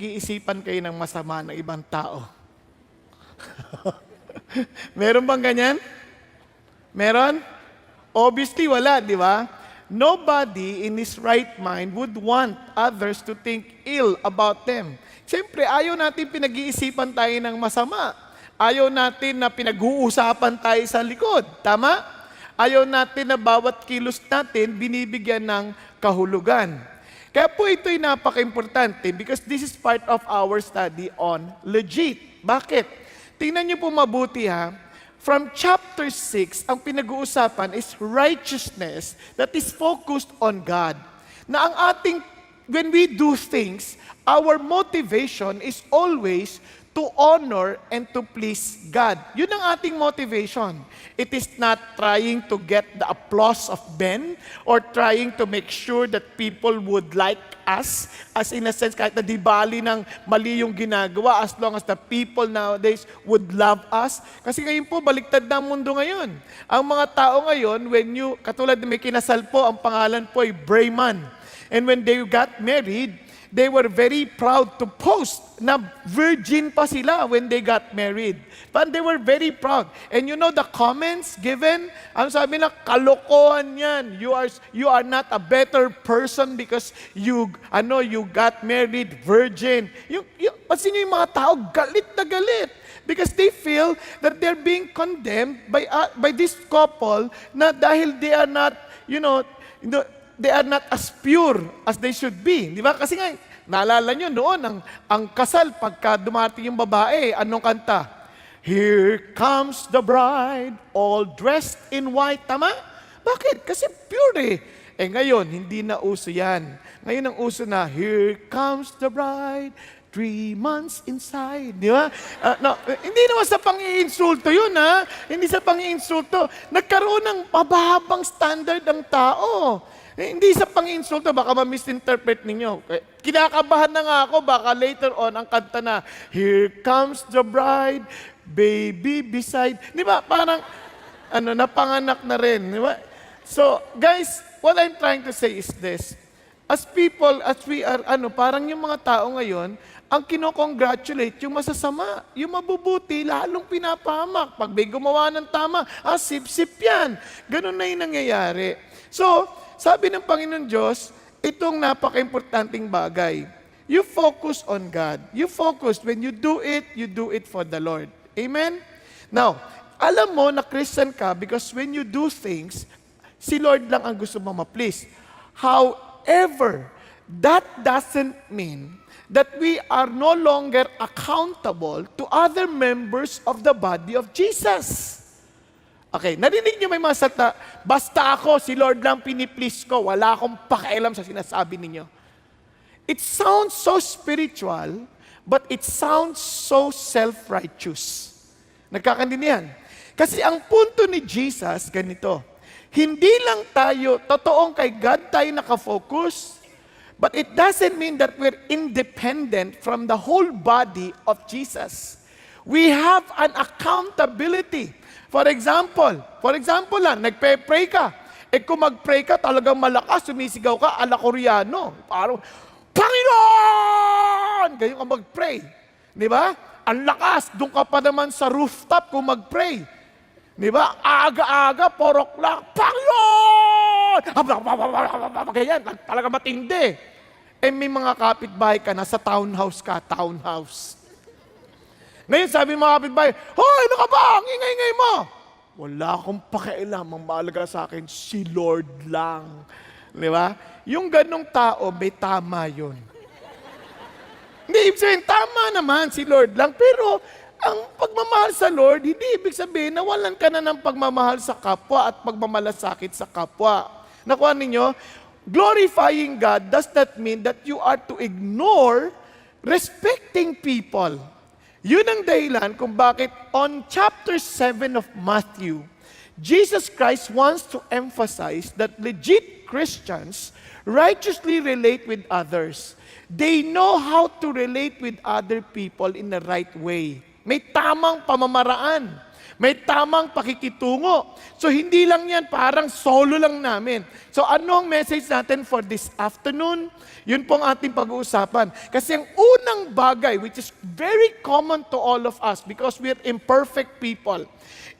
pinag-iisipan kayo ng masama ng ibang tao? Meron bang ganyan? Meron? Obviously, wala, di ba? Nobody in his right mind would want others to think ill about them. Siyempre, ayaw natin pinag-iisipan tayo ng masama. Ayaw natin na pinag-uusapan tayo sa likod. Tama? Ayaw natin na bawat kilos natin binibigyan ng kahulugan. Kaya po ito'y napaka-importante because this is part of our study on legit. Bakit? Tingnan niyo po mabuti ha. From chapter 6, ang pinag-uusapan is righteousness that is focused on God. Na ang ating, when we do things, our motivation is always to honor and to please God. Yun ang ating motivation. It is not trying to get the applause of men or trying to make sure that people would like us. As in a sense, kahit na di bali ng mali yung ginagawa, as long as the people nowadays would love us. Kasi ngayon po, baliktad na ang mundo ngayon. Ang mga tao ngayon, katulad may kinasal po, ang pangalan po ay Brayman. And when they got married, they were very proud to post na virgin pa sila when they got married. But they were very proud. And you know the comments given? Ano sabi na, kalokohan yan. You are not a better person because you got married virgin. Pansin niyo yung mga tao, galit na galit. Because they feel that they're being condemned by this couple na dahil they are not, they are not as pure as they should be. Di ba? Kasi nga, naalala nyo noon, ang kasal, pagka dumating yung babae, anong kanta? Here comes the bride, all dressed in white. Tama? Bakit? Kasi pure eh. Ngayon, hindi na uso yan. Ngayon ang uso na, here comes the bride, 3 months inside. Di ba? Hindi naman sa pang-iinsulto yun, ha? Hindi sa pang-iinsulto. Nagkaroon ng mabahabang standard ang tao. Hindi sa pang-insulto, baka ma-misinterpret ninyo. Kinakabahan na nga ako, baka later on, ang kanta na, here comes the bride, baby beside. Di ba? Parang, napanganak na rin. Di ba? So, guys, what I'm trying to say is this. As people, as we are, parang yung mga tao ngayon, ang kinokongratulate yung masasama, yung mabubuti, lalong pinapahamak. Pag may gumawa ng tama, sip-sip yan. Ganun na yung nangyayari. So, sabi ng Panginoon Diyos, itong napaka-importanting bagay. You focus on God. You focus. When you do it for the Lord. Amen? Now, alam mo na Christian ka because when you do things, si Lord lang ang gusto mo ma-please. However, that doesn't mean that we are no longer accountable to other members of the body of Jesus. Okay, narinig niyo may mga salita, basta ako, si Lord lang piniplease ko, wala akong pakialam sa sinasabi ninyo. It sounds so spiritual, but it sounds so self-righteous. Nagkakandihan. Kasi ang punto ni Jesus, ganito, hindi lang tayo, totoong kay God tayo nakafocus, but it doesn't mean that we're independent from the whole body of Jesus. We have an accountability. For example lang, nagpe-pray ka. Kung mag-pray ka, talagang malakas, sumisigaw ka, ala Koreano. Parang, Panginoon! Ganyan ka mag-pray. Di ba? Ang lakas, doon ka pa naman sa rooftop kung mag-pray. Di ba? Aga-aga, 4 o'clock, Panginoon! Ganyan, talaga matindi. May mga kapitbahay ka, nasa townhouse. Ngayon, sabi mga kapitbahay, hoy, ano ka ba? Ang ingay-ingay mo. Wala akong pakialam. Ang mahalaga sa akin, si Lord lang. Di ba? Yung ganong tao, may tama yun. Hindi ibig sabihin, tama naman si Lord lang. Pero, ang pagmamahal sa Lord, hindi ibig sabihin na walan ka na ng pagmamahal sa kapwa at pagmamalasakit sa kapwa. Nakuha ninyo? Glorifying God does not mean that you are to ignore respecting people. Yun ang dahilan kung bakit on chapter 7 of Matthew, Jesus Christ wants to emphasize that legit Christians righteously relate with others. They know how to relate with other people in the right way. May tamang pamamaraan. May tamang pakikitungo. So hindi lang yan, parang solo lang namin. So ano ang message natin for this afternoon? Yun po ang ating pag-uusapan. Kasi ang unang bagay, which is very common to all of us because we're imperfect people,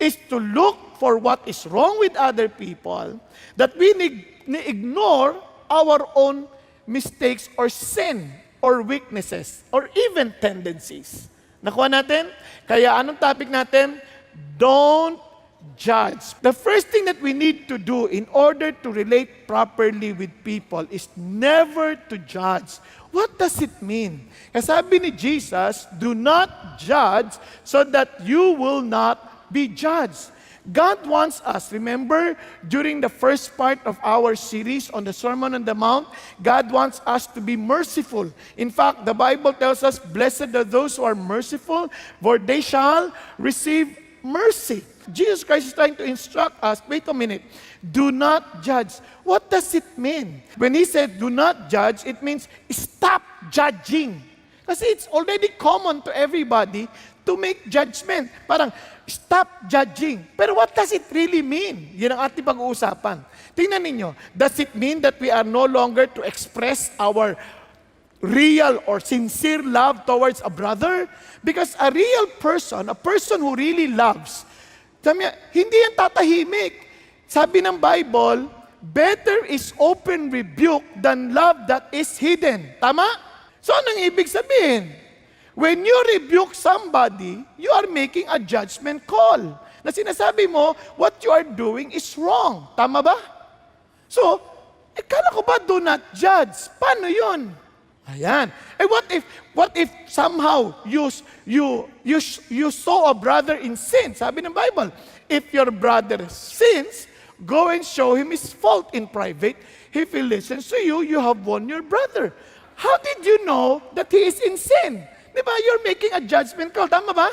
is to look for what is wrong with other people, that we ignore our own mistakes or sin or weaknesses or even tendencies. Nakuha natin? Kaya anong topic natin? Don't judge. The first thing that we need to do in order to relate properly with people is never to judge. What does it mean? Kasi sabi ni Jesus, do not judge so that you will not be judged. God wants us, remember, during the first part of our series on the Sermon on the Mount, God wants us to be merciful. In fact, the Bible tells us, blessed are those who are merciful, for they shall receive mercy. Jesus Christ is trying to instruct us, wait a minute, do not judge. What does it mean? When He said, do not judge, it means stop judging. Kasi it's already common to everybody to make judgment. Parang, stop judging. Pero what does it really mean? Yan ang ating pag-uusapan. Tingnan ninyo, does it mean that we are no longer to express our real or sincere love towards a brother? Because a real person, a person who really loves, sabi niya, hindi yan tatahimik. Sabi ng Bible, better is open rebuke than love that is hidden. Tama? So anong ibig sabihin? When you rebuke somebody, you are making a judgment call. Na sinasabi mo, what you are doing is wrong. Tama ba? So, kala ko ba do not judge? Paano yun? Ayan. What if somehow you saw a brother in sin? Sabi ng Bible, if your brother sins, go and show him his fault in private. If he listens to you, you have won your brother. How did you know that he is in sin? Di ba? You're making a judgment call. Tama ba?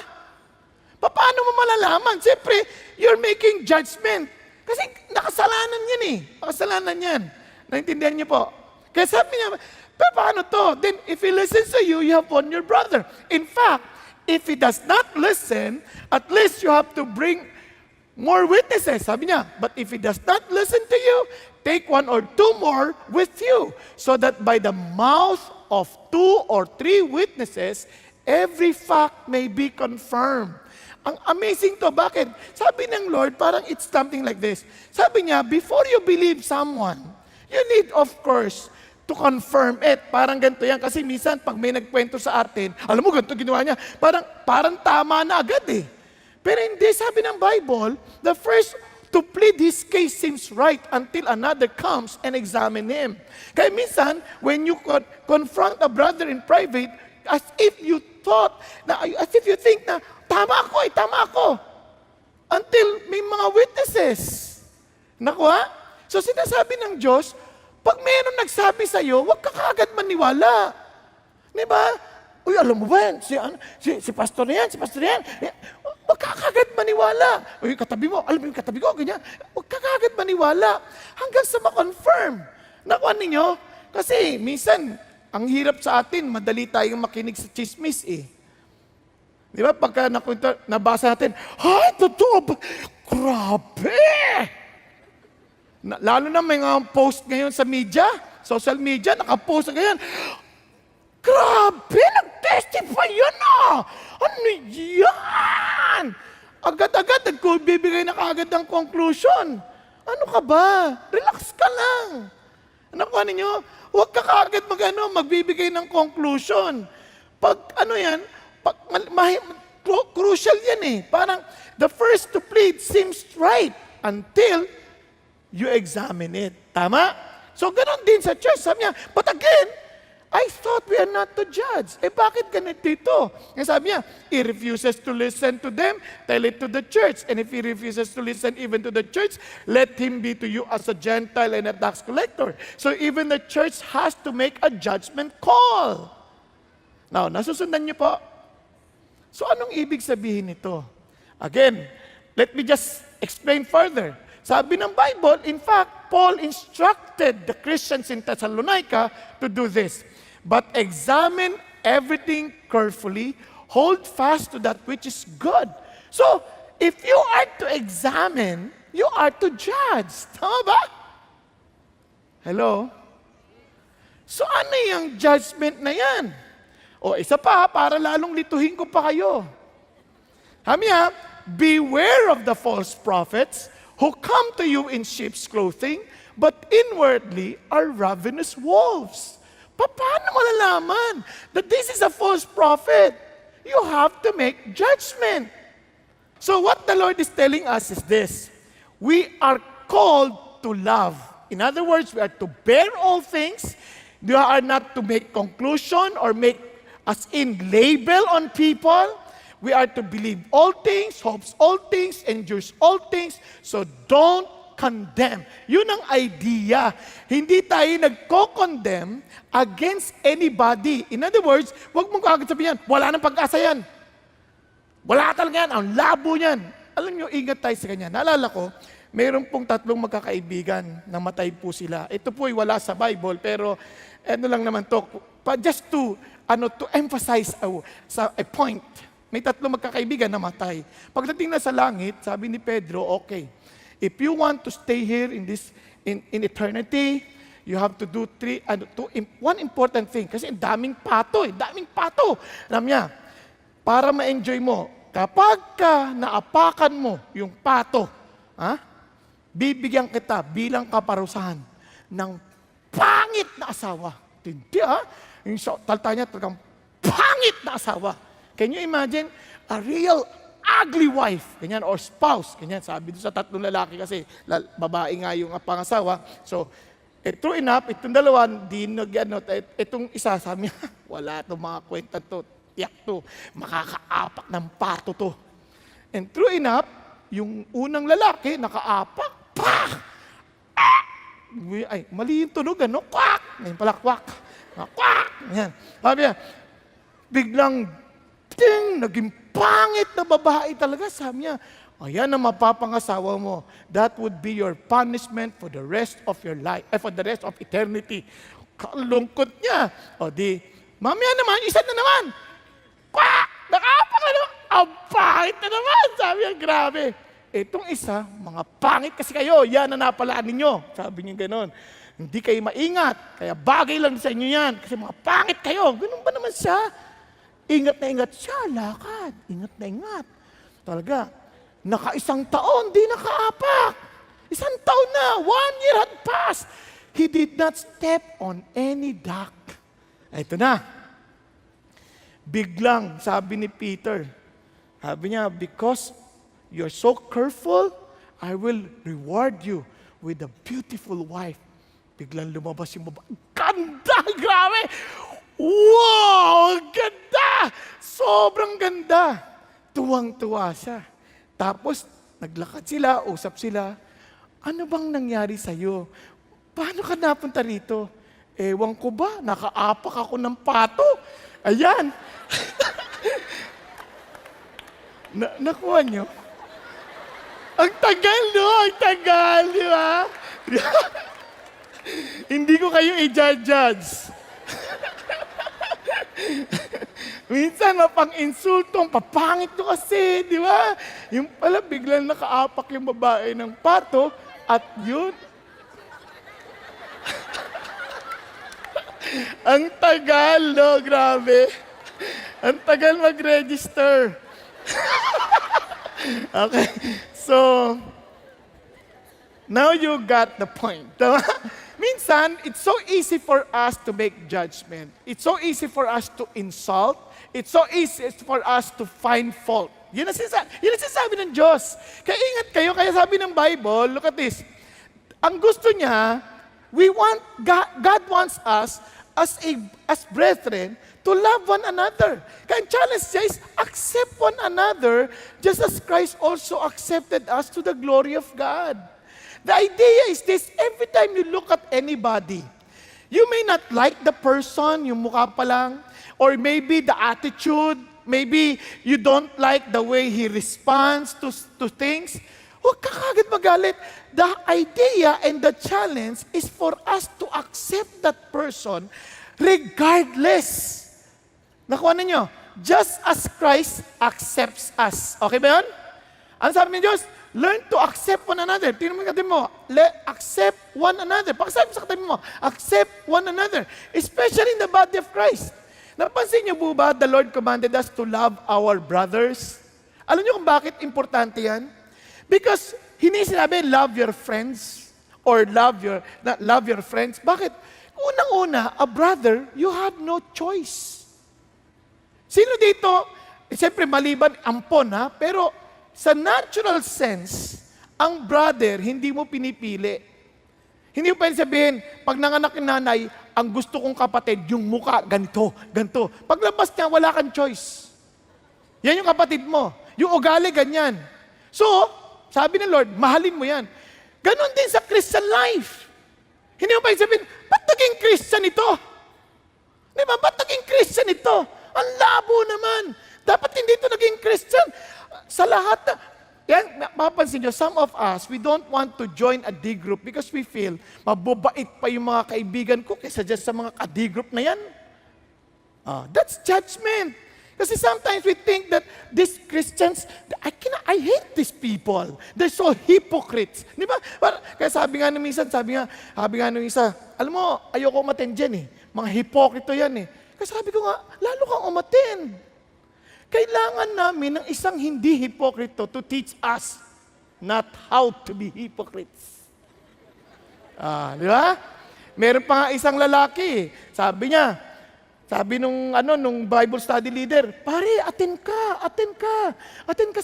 Paano mo malalaman? Siyempre, you're making judgment. Kasi nakasalanan yan eh. Nakasalanan yan. Naintindihan niyo po? Kaya sabi niya, pero paano to? Then, if he listens to you, you have won your brother. In fact, if he does not listen, at least you have to bring more witnesses. Sabi niya, but if he does not listen to you, take one or two more with you, so that by the mouth of 2 or 3 witnesses, every fact may be confirmed. Ang amazing to. Bakit? Sabi ng Lord, parang it's something like this. Sabi niya, before you believe someone, you need, of course, to confirm it. Parang ganito yan. Kasi minsan, pag may nagkwento sa atin, alam mo, ganito ginawa niya, parang tama na agad eh. Pero hindi, sabi ng Bible, the first to plead his case seems right until another comes and examine him. Kaya minsan, when you confront a brother in private, as if you think na, tama ako. Until may mga witnesses. Nakuha? So sinasabi ng Diyos, pag mayroon nagsabi sa'yo, huwag ka kaagad maniwala. Diba? Uy, alam mo ba yan? Si pastor na yan, huwag ka kagad maniwala. Uy, katabi mo, alam mo yung katabi ko, ganyan. Huwag ka kagad maniwala. Hanggang sa ma-confirm. Nakuha ninyo? Kasi minsan, ang hirap sa atin, madali tayong makinig sa chismis eh. Di ba? Pagka nabasa natin, ay, totoo ba? Grabe! Lalo na may mga post ngayon sa media, social media, nakapost na ganyan. Grabe! Nag-testify yan ah! Ano yan? Agad-agad, nagbibigay na kaagad ng conclusion. Ano ka ba? Relax ka lang. Ano ko ninyo? Huwag ka kaagad magbibigay ng conclusion. Pag crucial yan eh. Parang the first to plead seems right until you examine it. Tama? So, ganon din sa church. Sabi niya, but again, I thought we are not to judge. Bakit ganito dito? Sabi niya, he refuses to listen to them, tell it to the church. And if he refuses to listen even to the church, let him be to you as a Gentile and a tax collector. So even the church has to make a judgment call. Now, nasusundan niyo po. So anong ibig sabihin nito? Again, let me just explain further. Sabi ng Bible, in fact, Paul instructed the Christians in Thessalonica to do this. But examine everything carefully, hold fast to that which is good. So, if you are to examine, you are to judge. Tama ba? Hello? So ano yung judgment na yan? O isa pa, para lalong lituhin ko pa kayo. Hamya, beware of the false prophets who come to you in sheep's clothing, but inwardly are ravenous wolves. Paano malalaman that this is a false prophet? You have to make judgment. So what the Lord is telling us is this: we are called to love. In other words, we are to bear all things. We are not to make conclusion or make as in label on people. We are to believe all things, hopes all things, endures all things. So don't condemn. Yun ang idea. Hindi tayo nagko-condemn against anybody. In other words, huwag mong kagad sabihin, wala nang pag-asa yan. Wala talaga yan, ang labo niyan. Alam nyo, ingat tayo sa kanya. Naalala ko, mayroon pong 3 magkakaibigan, namatay po sila. Ito po ay wala sa Bible, pero ano lang naman to, just to emphasize a point. May 3 magkakaibigan namatay. Pagdating na sa langit, sabi ni Pedro, okay, if you want to stay here in eternity, you have to do one important thing. Kasi daming pato. Alam niya, para ma-enjoy mo, kapag ka naapakan mo yung pato, bibigyan kita bilang kaparusahan ng pangit na asawa. Hindi yung talta niya talagang pangit na asawa. Can you imagine? A real ugly wife, ganyan, or spouse, ganyan. Sabi doon sa 3 lalaki kasi, babae nga yung pangasawa. So, true enough, itong dalawa, itong isa, sabi niya, wala itong mga kwenta to, tiyak to, makakaapak ng pato to. And true enough, yung unang lalaki, nakaapak, pak! Ay, mali yung tunog, kwak! Ngayon pala, kwak! Kwak! Yan. Sabi niya, biglang, naging pangit na babae talaga. Sabi niya, ayan ang mapapangasawa mo. That would be your punishment for the rest of your life, for the rest of eternity. Kalungkot niya. O di, mamaya naman, isa na naman. Kwak! Nakaapak na naman. Ang pangit na naman. Sabi niya, grabe. Itong isa, mga pangit kasi kayo. Yan ang napalaan ninyo. Sabi niya ganon. Hindi kayo maingat. Kaya bagay lang sa inyo yan. Kasi mga pangit kayo. Ganun ba naman siya? Ingat na ingat siya. Lakad. Ingat na ingat. Talaga. Naka-1 taon, di nakaapak. 1 taon na. 1 year had passed. He did not step on any duck. Ito na. Biglang, sabi ni Peter, sabi niya, because you're so careful, I will reward you with a beautiful wife. Biglang lumabas yung babae. Ganda! Grabe! Wow! Ganda! Sobrang ganda! Tuwang-tuwa siya. Tapos, naglakad sila, usap sila. Ano bang nangyari sa'yo? Paano ka napunta rito? Ewan ko ba? Nakaapak ako ng pato. Ayan. Nakuha nyo? Ang tagal, no? Ang tagal, di ba? Hindi ko kayo i-judge. Minsan, mapang-insultong, papangit ko kasi, di ba? Yung pala, biglang nakaapak yung babae ng pato, at yun. Ang tagal, no? Grabe. Ang tagal mag-register. Okay. So, now you got the point. Minsan, it's so easy for us to make judgment. It's so easy for us to insult. It's so easy for us to find fault. Yun ang sinasabi ng Diyos. Kaya ingat kayo, kaya sabi ng Bible, look at this. Ang gusto niya, God wants us as brethren to love one another. Kaya ang challenge niya is accept one another just as Christ also accepted us to the glory of God. The idea is this: every time you look at anybody, you may not like the person, yung mukha pa lang, or maybe the attitude, maybe you don't like the way he responds to things. Huwag ka kagad magalit. The idea and the challenge is for us to accept that person regardless. Nakuha ninyo? Just as Christ accepts us. Okay ba yun? Ano sabi ng Diyos? Learn to accept one another. Tingnan mo yung katabi mo. Accept one another. Pakisabi sa katabi mo, accept one another. Especially in the body of Christ. Napansin niyo po ba, the Lord commanded us to love our brothers? Alam niyo kung bakit importante yan? Because, hindi sinabi, love your friends or love your friends. Bakit? Unang-una, a brother, you have no choice. Sino dito, siyempre maliban, ampon ha, pero sa natural sense, ang brother, hindi mo pinipili. Hindi mo pwede sabihin, pag nanganak ng nanay, ang gusto kong kapatid, yung muka, ganito, ganito. Paglabas niya, wala kang choice. Yan yung kapatid mo. Yung ugali, ganyan. So, sabi ng Lord, mahalin mo yan. Ganon din sa Christian life. Hindi mo pwede sabihin, ba't naging Christian ito? Di ba? Ba't naging Christian ito? Ang labo naman. Dapat hindi ito naging Christian. Sa lahat na, yan, mapapansin nyo, some of us, we don't want to join a D group because we feel mababait pa yung mga kaibigan ko kaysa dyan sa mga ka-D group na yan. That's judgment. Kasi sometimes we think that these Christians, I hate these people. They're so hypocrites. Di ba? Kaya sabi nga nung minsan, alam mo, ayoko umattend dyan eh. Mga hipokrito yan eh. Kasi sabi ko nga, lalo kang umattend. Kailangan namin ng isang hindi hipokrito to teach us not how to be hypocrites. Di ba? Meron pa nga isang lalaki. Sabi nung Bible study leader, pare, attend ka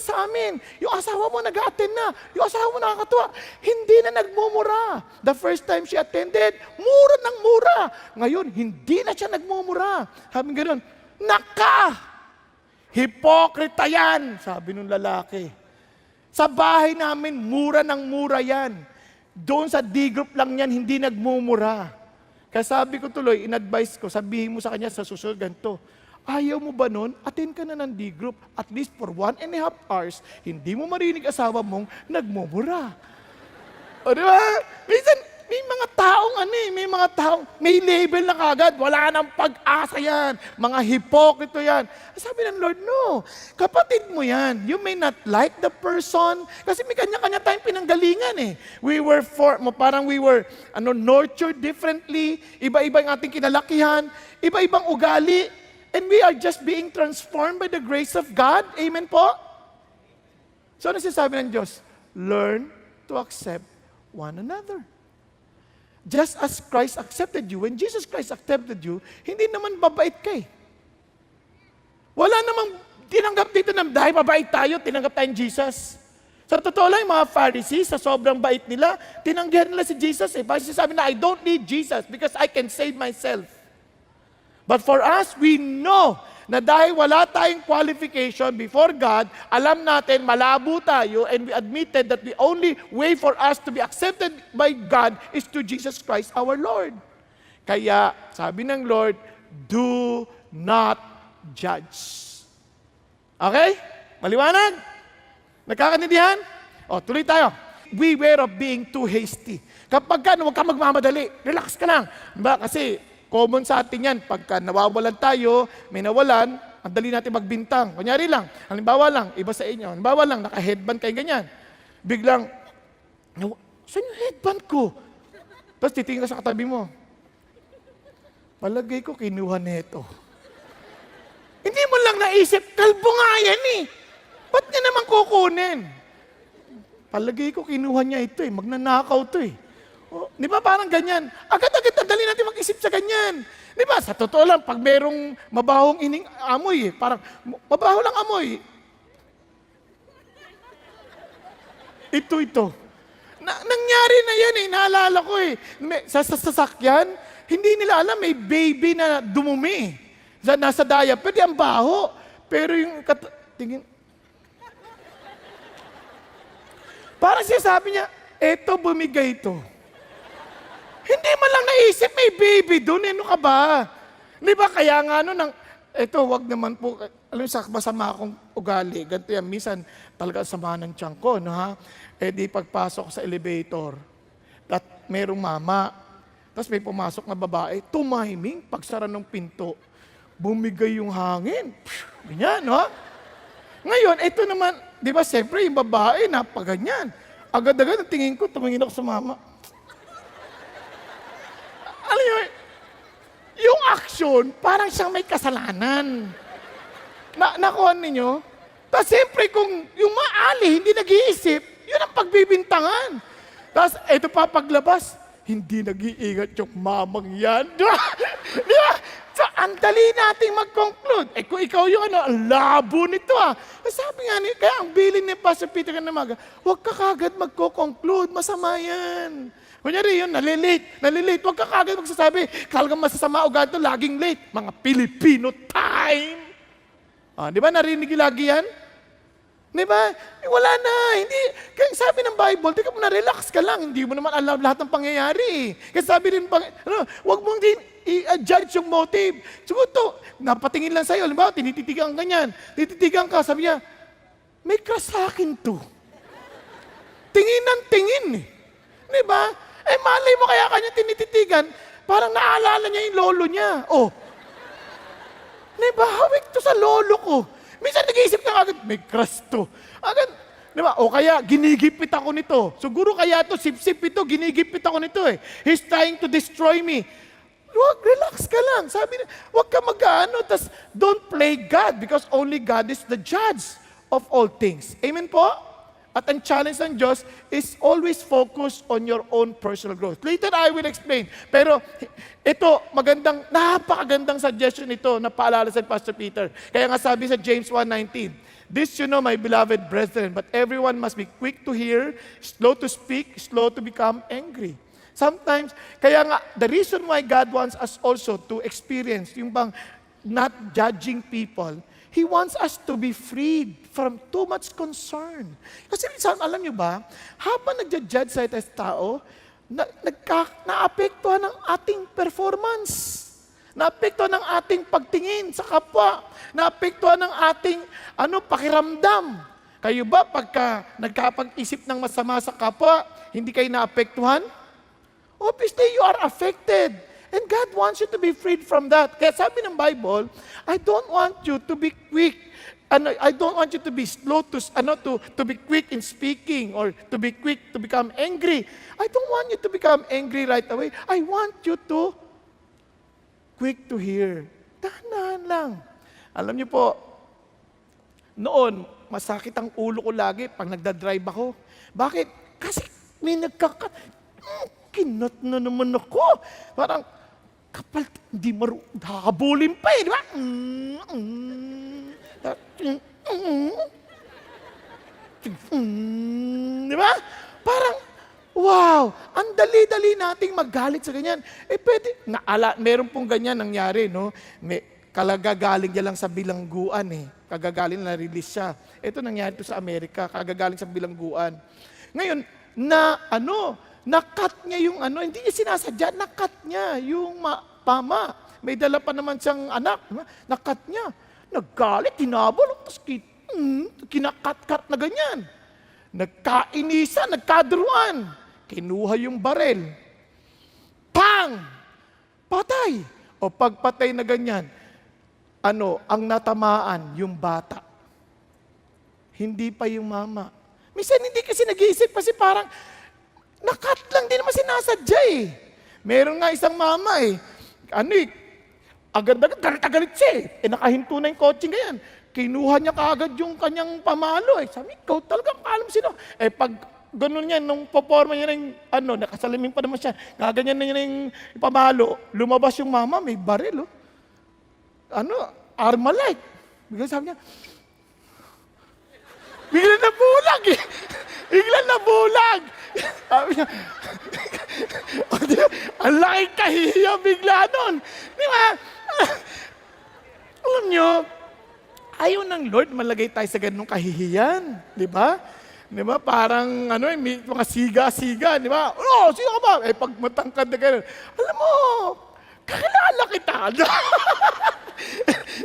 sa amin. Yung asawa mo nag-attend na. Yung asawa mo nakakatuwa. Hindi na nagmumura. The first time she attended, mura ng mura. Ngayon, hindi na siya nagmumura. Sabi gano'n, hipokrita yan, sabi nung lalaki. Sa bahay namin, mura ng mura yan. Doon sa D-group lang yan, hindi nagmumura. Kaya sabi ko tuloy, in-advise ko, sabihin mo sa kanya sa susunod ganito, ayaw mo ba nun? Attend ka na ng D-group, at least for 1.5 hours, hindi mo marinig asawa mong nagmumura. O diba? Minsan, may label na kagad, wala nang pag-asa yan, mga hipokrito yan. Sabi ng Lord, no, kapatid mo yan. You may not like the person, kasi may kanya-kanya tayong pinanggalingan eh. We were nurtured differently, iba-iba yung ating kinalakihan, iba-ibang ugali, and we are just being transformed by the grace of God. Amen po? So ano sinasabi ng Diyos? Learn to accept one another. Just as Christ accepted you, when Jesus Christ accepted you, hindi naman babait ka eh. Wala namang tinanggap dito na dahil mabait tayo, tinanggap tayong Jesus. Sa totoo lang, yung mga Pharisees, sa sobrang bait nila, tinanggihan nila si Jesus eh. Bakit sinasabi na, I don't need Jesus because I can save myself. But for us, we know na dahil wala tayong qualification before God, alam natin, malabo tayo, and we admitted that the only way for us to be accepted by God is to Jesus Christ our Lord. Kaya, sabi ng Lord, do not judge. Okay? Maliwanag? Nagkakaintindihan? Tuloy tayo. Beware of being too hasty. Kapag huwag ka magmamadali, relax ka lang. Diba? Kasi, common sa atin yan, pagka nawawalan tayo, may nawalan, ang dali natin magbintang. Kunyari lang, halimbawa lang, iba sa inyo, halimbawa lang, naka-headband kayo ganyan. Biglang, saan yung headband ko? Tapos titingin ka sa katabi mo. Palagay ko, kinuha neto. Hindi mo lang naisip, kalbo nga yan eh. Ba't niya naman kukunin? Palagay ko, kinuha niya ito eh, magnanakaw to eh. Di ba parang ganyan? Agad-agad, dali natin mag-isip sa ganyan. Di ba? Sa totoo lang, pag merong mabahong amoy, parang mabaho lang amoy. Ito. Nangyari na yan eh, naalala ko eh. Sa sasakyan, hindi nila alam, may baby na dumumi. Nasa diaper, ang baho. Pero yung tingin, parang siya sabi niya, eto bumigay ito. Hindi man lang naisip, may baby doon. Ano ka ba? Di ba kaya nga wag naman po, alam sa masama akong ugali, ganito yan, minsan talaga sama ng tiyan ko, no ha? Di pagpasok sa elevator, at merong mama, tapos may pumasok na babae, tumiming, pagsara ng pinto, bumigay yung hangin. Ganyan, no? Ngayon, ito naman, di ba, siyempre, yung babae, napaganyan. Agad-agad, ang tingin ko, tumingin ako sa mama. Alam niyo, yung action, parang siyang may kasalanan. Nakuha ninyo? Tapos siyempre, kung yung maali, hindi nag-iisip, yun ang pagbibintangan. Tapos, ito pa paglabas, hindi nag-iingat yung mamang yan. Di ba? So, ang dali nating mag-conclude. Kung ikaw yung ang labo nito Sabi nga niya, kaya ang bilin ni Pastor Peter Kanamaga, huwag ka kagad magko-conclude, masama yan. Kunyari yun, nalilate. Huwag ka kagad magsasabi, talagang masasama ugat to, laging late. Mga Filipino time. Di ba narinig lagi yan? Di ba? Wala na. Hindi. Kaya sabi ng Bible, tika mo na, relax ka lang. Hindi mo naman alam lahat ng pangyayari. Kaya sabi rin, huwag mong i-judge yung motive. Siguro to, napatingin lang sa'yo. Halimbawa, tinititigan ka ganyan. Tinititigan ka, sabi niya, may crush sa akin to. Tingin ng tingin. Di ba? Malay mo kaya kanya tinititigan, parang naalala niya yung lolo niya. Di ba? Hawik to sa lolo ko. Minsan nag-iisip ka agad, may crush to. Agad, di ba? O kaya, ginigipit ako nito. Siguro kaya to, sip-sip ito, ginigipit ako nito He's trying to destroy me. Wag, relax ka lang. Sabi niya, wag ka mag-ano, tas don't play God because only God is the judge of all things. Amen po? At ang challenge ng Diyos is always focus on your own personal growth. Later, I will explain. Pero ito, napakagandang suggestion ito na paalala sa Pastor Peter. Kaya nga sabi sa James 1:19, this you know, my beloved brethren, but everyone must be quick to hear, slow to speak, slow to become angry. Sometimes, kaya nga, the reason why God wants us also to experience yung bang not judging people, He wants us to be freed from too much concern. Kasi minsan, alam nyo ba, habang nagja-judge sa tao, naapektuhan ng ating performance. Naapektuhan ng ating pagtingin sa kapwa. Naapektuhan ng ating pakiramdam. Kayo ba, pagka nagkapag-isip ng masama sa kapwa, hindi kayo naapektuhan? Obviously, you are affected. And God wants you to be freed from that. Kaya sabi ng Bible, I don't want you to be quick. I don't want you to be slow to be quick in speaking or to be quick to become angry. I don't want you to become angry right away. I want you to quick to hear. Dahan-dahan lang. Alam niyo po, noon, masakit ang ulo ko lagi pag nagdadrive ako. Bakit? Kasi may kinot na naman ako. Parang, kapal, hindi habulin pa di ba? Di ba? Parang, wow, ang dali-dali nating magalit sa ganyan. Pwede, meron pong ganyan nangyari, no? Kalagagaling niya lang sa bilangguan Kagagaling na-release siya. Ito nangyari to sa Amerika, kagagaling sa bilangguan. Ngayon, nakat niya yung hindi niya sinasadya, nakat niya yung pama. May dala pa naman siyang anak. Nakat niya. Naggalit, tinabol, tapos kinakat-kat na ganyan. Nagkainisa, nagkaduruan. Kinuha yung barel. Pang! Patay! O pagpatay na ganyan, ang natamaan, yung bata. Hindi pa yung mama. Minsan hindi kasi nag-iisip kasi parang, nakat lang, di naman sinasadya Meron nga isang mama agad-agad, galit siya nakahinto na yung coaching ganyan. Kinuha niya kaagad yung kanyang pamalo Sabi, ikaw talagang alam sino. Pag ganun niya, nung performa niya ng nakasalamin pa naman siya, gaganyan na niya ng pamalo, lumabas yung mama, may baril Armalite. Bigla sabi niya, bigla nabulag. Sabi niya, ang laki kahihiya bigla nun. Di ba? Alam niyo, ayaw ng Lord malagay tayo sa ganung kahihiyan. Di ba? Di ba? Parang, may mga siga-siga. Di ba? Siga ka ba? Pag matangkad na gano'n. Alam mo, kakilala kita.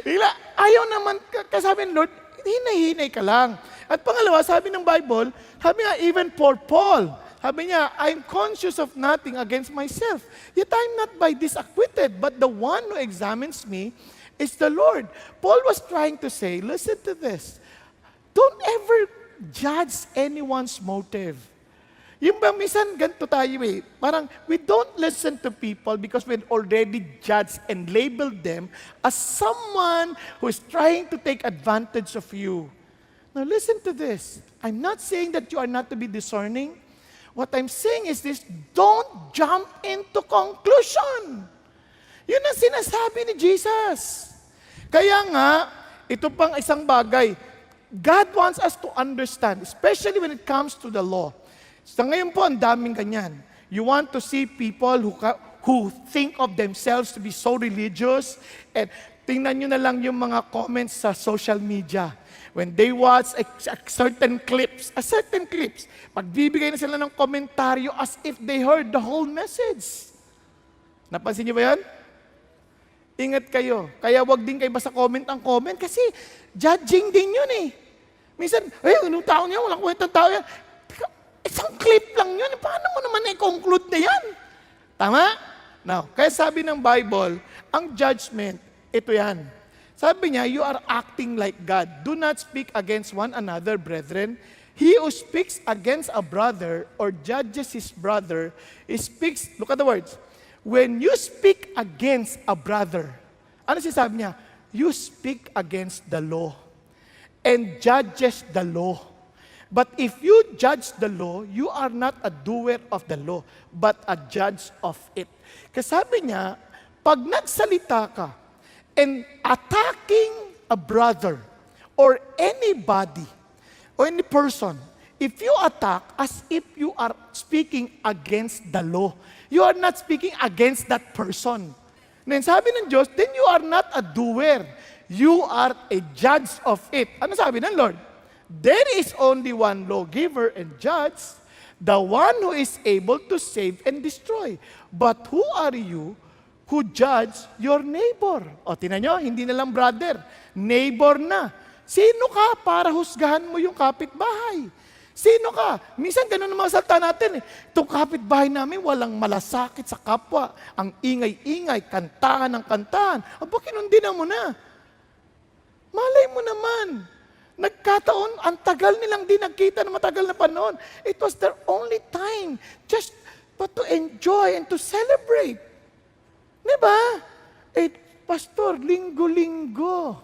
Bigla, ayaw naman, kasabi ng Lord, hinay-hinay ka lang. At pangalawa, sabi ng Bible, sabi nga, even for Paul, sabi niya, I'm conscious of nothing against myself. Yet I'm not by this acquitted, but the one who examines me is the Lord. Paul was trying to say, listen to this. Don't ever judge anyone's motive. Yung ba, minsan ganito tayo eh. Parang, we don't listen to people because we already judged and labeled them as someone who is trying to take advantage of you. Now listen to this. I'm not saying that you are not to be discerning. What I'm saying is this, don't jump into conclusion. Yun ang sinasabi ni Jesus. Kaya nga, ito pang isang bagay, God wants us to understand, especially when it comes to the law. Sa ngayon po, ang daming ganyan. You want to see people who think of themselves to be so religious, and tingnan nyo na lang yung mga comments sa social media. When they watch a certain clips, pagbibigay na sila ng komentaryo as if they heard the whole message. Napansin nyo ba yan? Ingat kayo. Kaya wag din kayo basta comment ang comment kasi judging din yun eh. Minsan, anong tao niya? Walang kwentang tao yan. Isang clip lang yun. Paano mo naman i-conclude na yan? Tama? Now, kaya sabi ng Bible, ang judgment, ito yan. Sabi niya, you are acting like God. Do not speak against one another, brethren. He who speaks against a brother or judges his brother, speaks, look at the words, when you speak against a brother, ano sinasabi niya? You speak against the law and judges the law. But if you judge the law, you are not a doer of the law, but a judge of it. Kasi sabi niya, pag nagsalita ka and attacking a brother or anybody or any person, if you attack as if you are speaking against the law, you are not speaking against that person. Then sabi ng Diyos, then you are not a doer. You are a judge of it. Ano sabi ng Lord? There is only one lawgiver and judge, the one who is able to save and destroy. But who are you who judge your neighbor? O, tinan nyo, hindi na lang brother, neighbor na. Sino ka para husgahan mo yung kapitbahay? Sino ka? Minsan ganun ang mga salta natin eh. Itong kapitbahay namin, walang malasakit sa kapwa. Ang ingay-ingay, kantahan ng kantahan. Aba, kinundina mo na. Malay mo naman. Nagkataon, ang tagal nilang di nagkita na matagal na panahon. It was their only time just but to enjoy and to celebrate. Diba? Eh, pastor, linggo-linggo.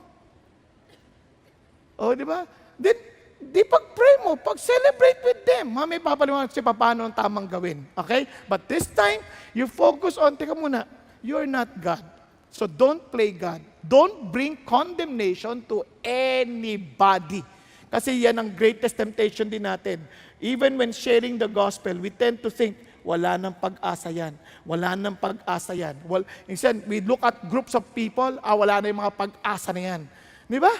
O, diba? Then, di pag-pray mo, pag-celebrate with them. May papaliwanag siya paano ang tamang gawin. Okay? But this time, you focus on, teka muna, you're not God. So don't play God. Don't bring condemnation to anybody. Kasi yan ang greatest temptation din natin. Even when sharing the gospel, we tend to think, wala nang pag-asa yan. Wala nang pag-asa yan. Well, instead, we look at groups of people, wala na yung mga pag-asa na yan. Di ba?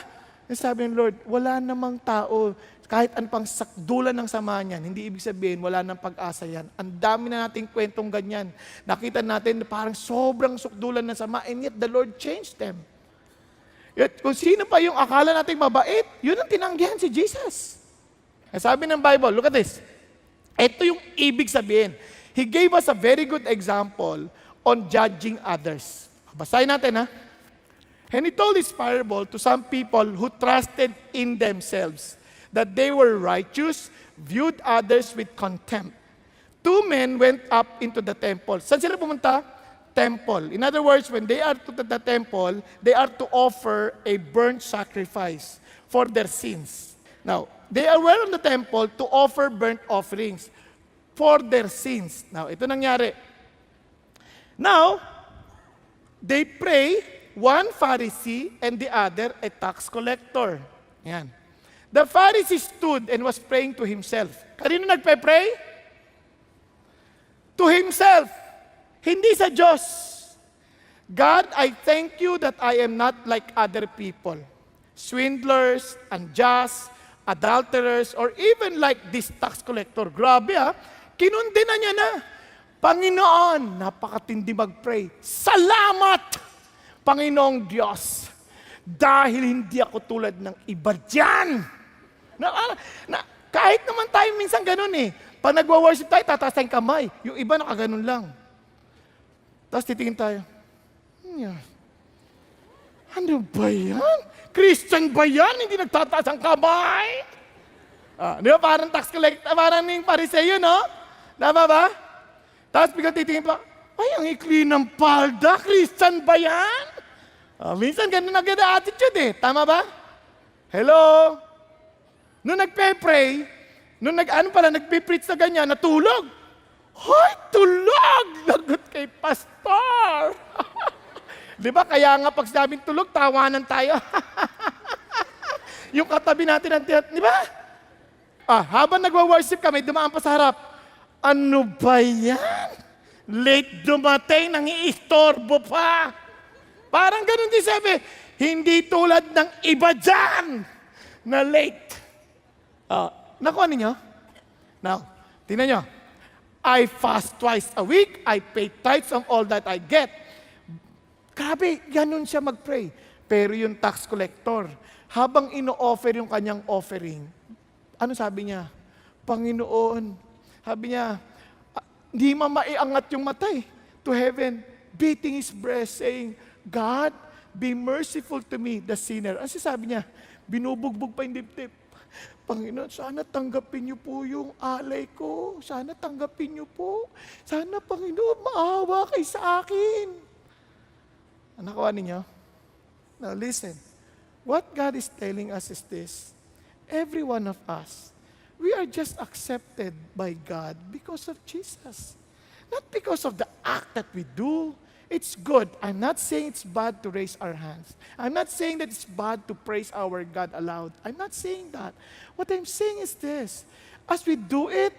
Sabi ng Lord, wala namang tao, kahit anong pang sakdulan ng sama niyan, hindi ibig sabihin, wala nang pag-asa yan. Ang dami na nating kwentong ganyan. Nakita natin parang sobrang sakdulan ng sama, and yet the Lord changed them. Yet, kung sino pa yung akala nating mabait, yun ang tinanggihan si Jesus. Sabi ng Bible, look at this. Ito yung ibig sabihin. He gave us a very good example on judging others. Basahin natin ha. And he told this parable to some people who trusted in themselves that they were righteous, viewed others with contempt. Two men went up into the temple. Saan sila pumunta? Temple. In other words, when they are to the temple, they are to offer a burnt sacrifice for their sins. Now, they were in the temple to offer burnt offerings for their sins. Now, ito nangyari. Now, they pray, one Pharisee and the other a tax collector. Yan. The Pharisee stood and was praying to himself. Kanino nagpe-pray? To himself. Hindi sa Diyos. God, I thank you that I am not like other people. Swindlers, unjust, adulterers, or even like this tax collector. Grabe ha. Kinundina niya na. Panginoon, napakatindi mag-pray. Salamat, Panginoong Diyos. Dahil hindi ako tulad ng iba dyan. Kahit naman tayo minsan ganun eh. Pag nagwa-worship tayo, tataas tayong kamay. Yung iba nakaganon lang. Tapos titingin tayo. Ano ba yan? Christian ba yan? Hindi nagtataas ang kamay? Di ba parang tax collector, parang yung Pariseo, no? Tama ba? Tapos biglang titingin pa, ay, ang ikli ng palda, Christian ba yan? Minsan ganun agad ang attitude eh. Tama ba? Hello? Nung nagpe-pray, nagpe-preach na ganyan, natulog. Hoy, tulog! Lagot kay pastor! Di ba? Kaya nga pag sinabing tulog, tawanan tayo. Yung katabi natin, di ba? Habang nagwa-worship kami, dumaan pa sa harap. Ano ba yan? Late dumating, nangiistorbo pa. Parang ganun din sabi, hindi tulad ng iba dyan na late. Nakuha ninyo? Now, tingnan nyo. I fast twice a week, I pay tithes of all that I get. Grabe, ganun siya mag-pray. Pero yung tax collector, habang ino-offer yung kanyang offering, ano sabi niya? Panginoon, sabi niya, hindi maiangat yung matay to heaven, beating his breast, saying, God, be merciful to me, the sinner. Ano sabi niya? Binubugbog pa yung dibdib. Panginoon, sana tanggapin niyo po yung alay ko. Sana tanggapin niyo po. Sana, Panginoon, maawa kay sa akin. Nakuha ninyo? Now listen. What God is telling us is this. Every one of us, we are just accepted by God because of Jesus. Not because of the act that we do. It's good. I'm not saying it's bad to raise our hands. I'm not saying that it's bad to praise our God aloud. I'm not saying that. What I'm saying is this. As we do it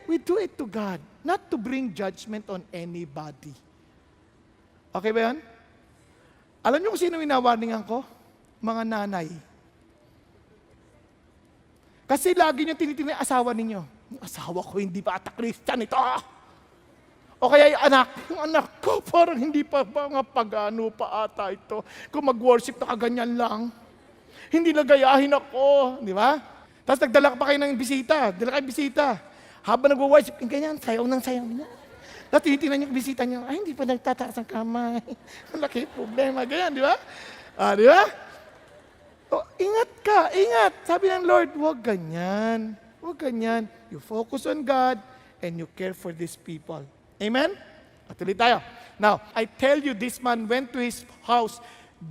to God, not to bring judgment on anybody. Okay ba yan? Alam niyo kung sino winawarningan ko? Mga nanay. Kasi lagi niyo tinitingnan yung asawa ninyo. Yung asawa ko hindi pa ata Christian ito. O kaya yung anak ko, parang hindi pa mga pag-ano pa ata ito. Kung mag-worship na kaganyan lang. Hindi nagayahin ako. Di ba? Tapos nagdala pa kayo ng bisita. Dala kayo bisita. Habang nag-worship, ganyan, sayaw ng sayaw niya. Tapos tinitingnan yung bisita niya, ay, hindi pa nagtataas ang kamay. Ang laki problema. Ganyan, di ba? Di ba? Ingat ka, ingat. Sabi ng Lord, huwag ganyan. Huwag ganyan. You focus on God and you care for these people. Amen? Patuloy tayo. Now, I tell you, this man went to his house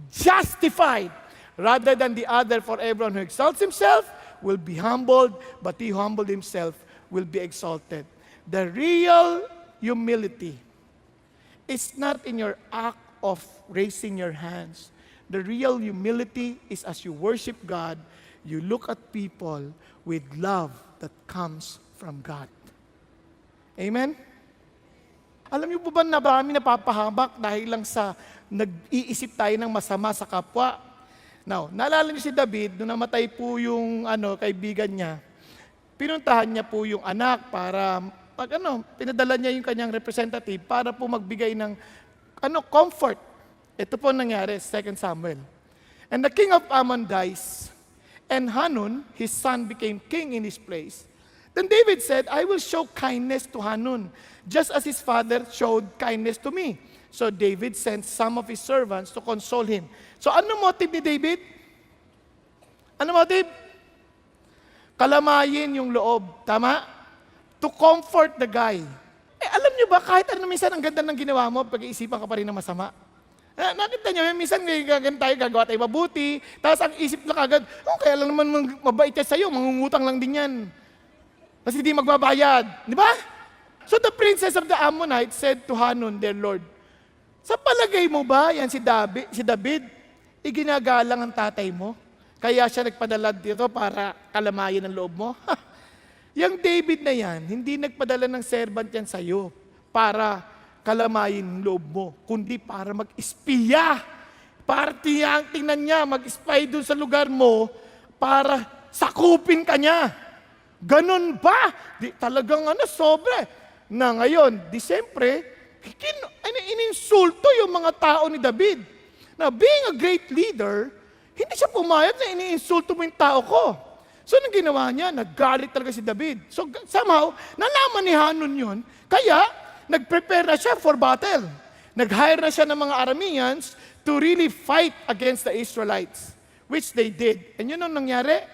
justified rather than the other, for everyone who exalts himself will be humbled, but he who humbled himself will be exalted. The real humility is not in your act of raising your hands. The real humility is as you worship God, you look at people with love that comes from God. Amen? Alam niyo po ba na marami napapahamak dahil lang sa nag-iisip tayo ng masama sa kapwa? Now, naalala niyo si David, nung namatay po yung kaibigan niya, pinuntahan niya po yung anak para, pinadala niya yung kanyang representative para po magbigay ng comfort. Ito po nangyari, 2 Samuel. And the king of Ammon dies, and Hanun, his son, became king in his place. Then David said, I will show kindness to Hanun, just as his father showed kindness to me. So David sent some of his servants to console him. So ano motive ni David? Ano motive? Kalamayin yung loob. Tama? To comfort the guy. Alam niyo ba, kahit minsan ang ganda ng ginawa mo, pag-iisipan ka pa rin ng masama. Nakita niyo, minsan gagawa tayo mabuti, tapos ang isip lang agad, kaya lang naman mabait siya sa'yo, mangungutang lang din yan. Kasi hindi magbabayad. Di ba? So the princess of the Ammonites said to Hanun, their Lord, sa palagay mo ba, yan si David, iginagalang ang tatay mo? Kaya siya nagpadala dito para kalamayan ang loob mo? Yang David na yan, hindi nagpadala ng servant yan sa'yo para kalamayin ang loob mo, kundi para mag-espiya. Para tingnan niya, mag-spy dun sa lugar mo para sakupin ka niya. Ganon ba? Talagang sobre. Na ngayon, siyempre, ininsulto yung mga tao ni David. Now, being a great leader, hindi siya pumayag na iniinsulto mo yung tao ko. So, anong ginawa niya? Naggalit talaga si David. So, somehow, nalaman ni Hanun yun, kaya, nag-prepare na siya for battle. Nag-hire na siya ng mga Arameans to really fight against the Israelites, which they did. And yun ang nangyari.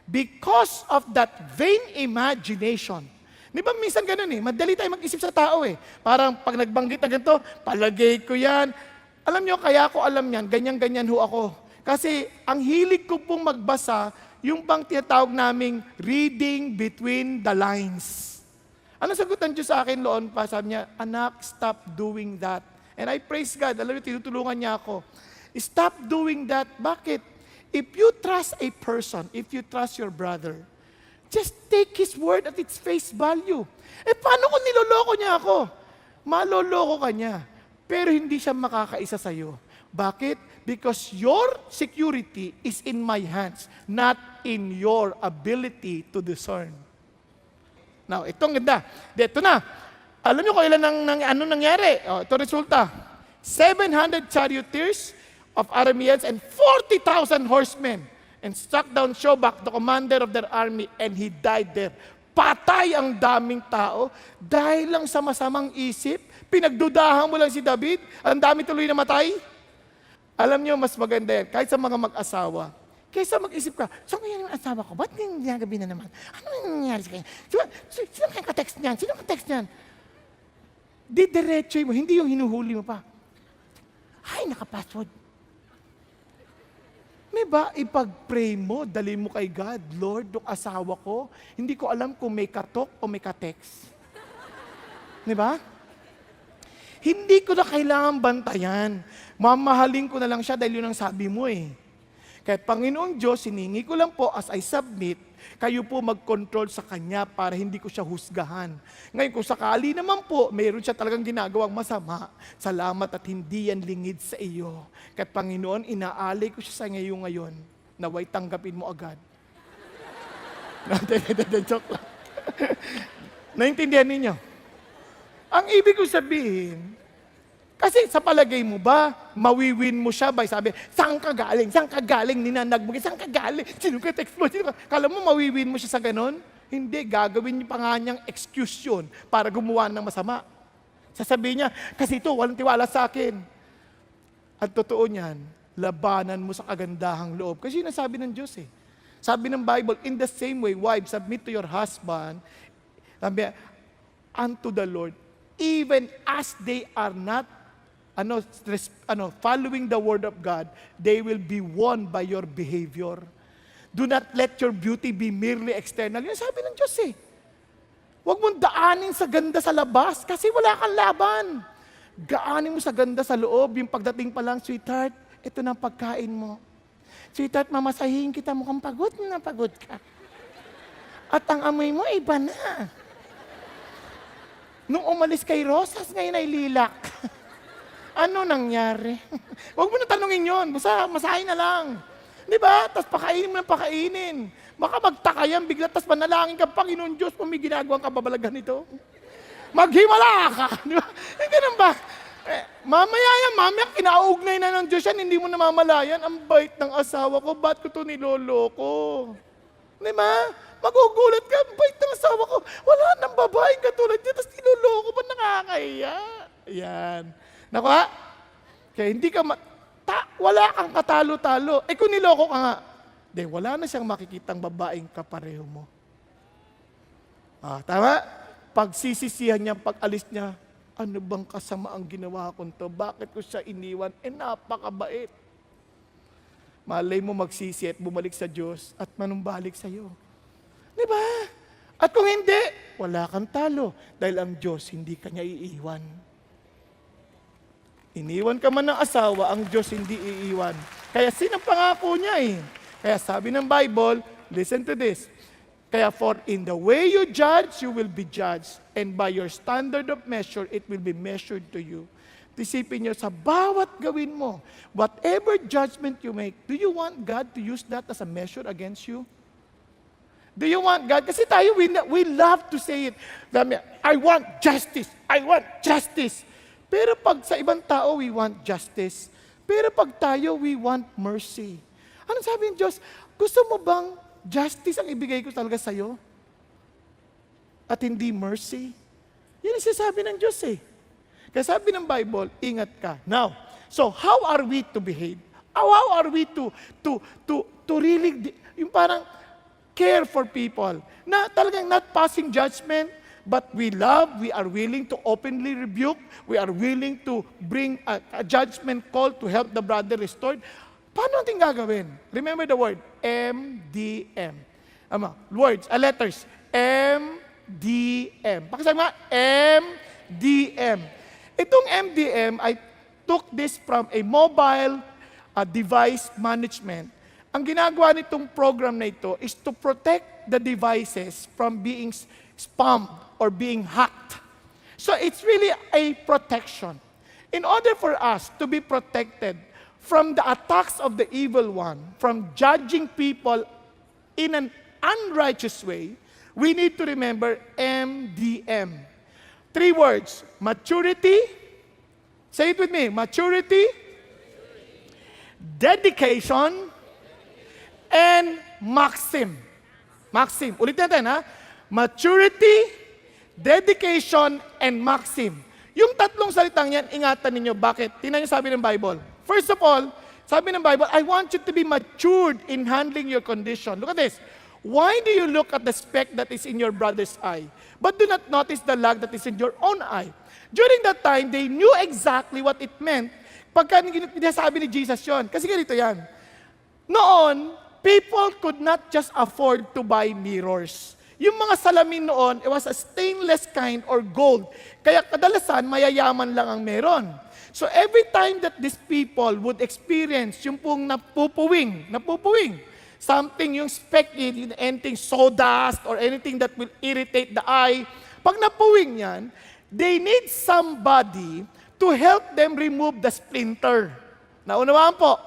Because of that vain imagination. Di ba minsan ganun eh, madali tayo mag-isip sa tao eh. Parang pag nagbanggit na ganito, palagay ko yan. Alam nyo, kaya ko alam yan, ganyan-ganyan ho ako. Kasi ang hilig ko pong magbasa, yung bang tinatawag naming reading between the lines. Ano sagutan Diyos sa akin noon pa? Sabi niya, anak, stop doing that. And I praise God. Alam niyo, tinutulungan niya ako. Stop doing that. Bakit? If you trust a person, if you trust your brother, just take his word at its face value. Eh, paano kung niloloko niya ako? Maloloko ka niya. Pero hindi siya makakaisa sa'yo. Bakit? Because your security is in my hands, not in your ability to discern. Now, itong ganda. Dito na. Alam niyo kung ilan ano nangyari? Ito resulta. 700 charioteers of Arameans and 40,000 horsemen and struck down Shobak, the commander of their army, and he died there. Patay ang daming tao dahil lang sa masamang isip. Pinagdudahan mo lang si David. Ang dami tuloy na matay. Alam niyo, mas maganda yan. Kahit sa mga mag-asawa, kaysa mag-isip ka, saan kaya yung asawa ko? Ba't nagagabi na naman? Ano nangyayari sa kanya? Sino kaya ka-text niyan? Sino ka-text niyan? Didiretso mo, hindi yung hinuhuli mo pa. Ay, naka-password. May ba ipag-pray mo, dali mo kay God, Lord, yung asawa ko, hindi ko alam kung may katok o may ka-text. Di ba? Hindi ko na kailangan bantayan. Mamahalin ko na lang siya dahil yun ang sabi mo eh. Kaya Panginoong Diyos, siningi ko lang po as I submit, kayo po mag-control sa Kanya para hindi ko siya husgahan. Ngayon, kung sakali naman po, mayroon siya talagang ginagawang masama, salamat at hindi yan lingid sa iyo. Kaya Panginoon, inaalay ko siya sa ngayon, naway tanggapin mo agad. Joke lang. Naintindihan ninyo? Ang ibig ko sabihin, kasi sa palagay mo ba, mawiwin mo siya by sabi, saan ka galing? Saan ka galing? Ninanag mo, saan ka galing? Sino ka text mo? Kala mo mawiwin mo siya sa ganon? Hindi, gagawin niyo pa nga niyang excuse yun para gumawa ng masama. Sasabihin niya, kasi ito, walang tiwala sa akin. At totoo niyan, labanan mo sa kagandahang loob. Kasi yun ang sabi ng Diyos eh. Sabi ng Bible, in the same way, wives, submit to your husband, sabi, unto the Lord, even as they are not following the word of God, they will be won by your behavior. Do not let your beauty be merely external. Yan sabi ng Diyos eh. Huwag mong daanin sa ganda sa labas kasi wala kang laban. Gaanin mo sa ganda sa loob. Yung pagdating pa lang, sweetheart, ito na ang pagkain mo. Sweetheart, mamasahin kita, mukhang pagod na pagod ka. At ang amoy mo, iba na. Nung umalis kay Rosas, ngayon ay lilak. Ano nangyari? Huwag mo na tanungin yun. Basta masahin na lang. Di ba? Tapos pakainin mo ng pakainin. Baka magtaka yan bigla, tapos manalangin ka, Panginoon Diyos, kung may ginagawang kababalagan nito. Maghimala ka. Di ba? Ganun ba? Mamaya kinaugnay na ng Diyos yan, hindi mo namamalayan. Ang bait ng asawa ko, ba't ko ito niloloko? Di ba? Magugulat ka, ang bait ng asawa ko. Wala nang babaeng katulad niya, tapos niloloko pa, nakakahiya. Yan. Nakuha? Kaya hindi ka, wala kang katalo-talo. Eh kung niloko ka nga, wala na siyang makikitang babaeng kapareho mo. Tama? Pagsisisihan niya, pag-alis niya, ano bang kasama ang ginawa ko to? Bakit ko siya iniwan? Napakabait. Malay mo magsisi at bumalik sa Diyos at manumbalik sa iyo. Di ba? At kung hindi, wala kang talo. Dahil ang Diyos, hindi kanya iiwan. Iniwan ka man ng asawa, ang Diyos hindi iiwan. Kaya sinang pangako niya eh. Kaya sabi ng Bible, listen to this. Kaya for in the way you judge, you will be judged. And by your standard of measure, it will be measured to you. Isipin niyo, sa bawat gawin mo, whatever judgment you make, do you want God to use that as a measure against you? Do you want God? Kasi tayo, we love to say it. I want justice. I want justice. Pero pag sa ibang tao, we want justice. Pero pag tayo, we want mercy. Ano sabi ng Diyos? Gusto mo bang justice ang ibigay ko talaga sa'yo? At hindi mercy? Yan ang sinasabi ng Diyos eh. Kaya sabi ng Bible, ingat ka. Now, So, how are we to behave? How are we to really, yung parang care for people, na talagang not passing judgment, but we love, we are willing to openly rebuke, we are willing to bring a judgment call to help the brother restored. Paano natin gagawin? Remember the word, MDM. Words, letters, MDM. Pakisabi nga, MDM. Itong MDM, I took this from a mobile device management. Ang ginagawa nitong program na ito is to protect the devices from being spammed or being hacked. So it's really a protection. In order for us to be protected from the attacks of the evil one, from judging people in an unrighteous way, we need to remember MDM. 3 words, maturity, say it with me, maturity, dedication, and maxim. Maxim. Ulit natin, ha? Maturity, dedication, and maxim. Yung tatlong salitang yan, ingatan ninyo. Bakit? Tingnan niyo sabi ng Bible. First of all, sabi ng Bible, I want you to be matured in handling your condition. Look at this. Why do you look at the speck that is in your brother's eye, but do not notice the log that is in your own eye? During that time, they knew exactly what it meant pagka sabi ni Jesus yon. Kasi ganito yan. Noon, people could not just afford to buy mirrors. Yung mga salamin noon, it was a stainless kind or gold. Kaya kadalasan, mayayaman lang ang meron. So every time that these people would experience yung pong napupuwing, something, yung speck, anything sawdust or anything that will irritate the eye, pag napuwing yan, they need somebody to help them remove the splinter. Naunawaan po?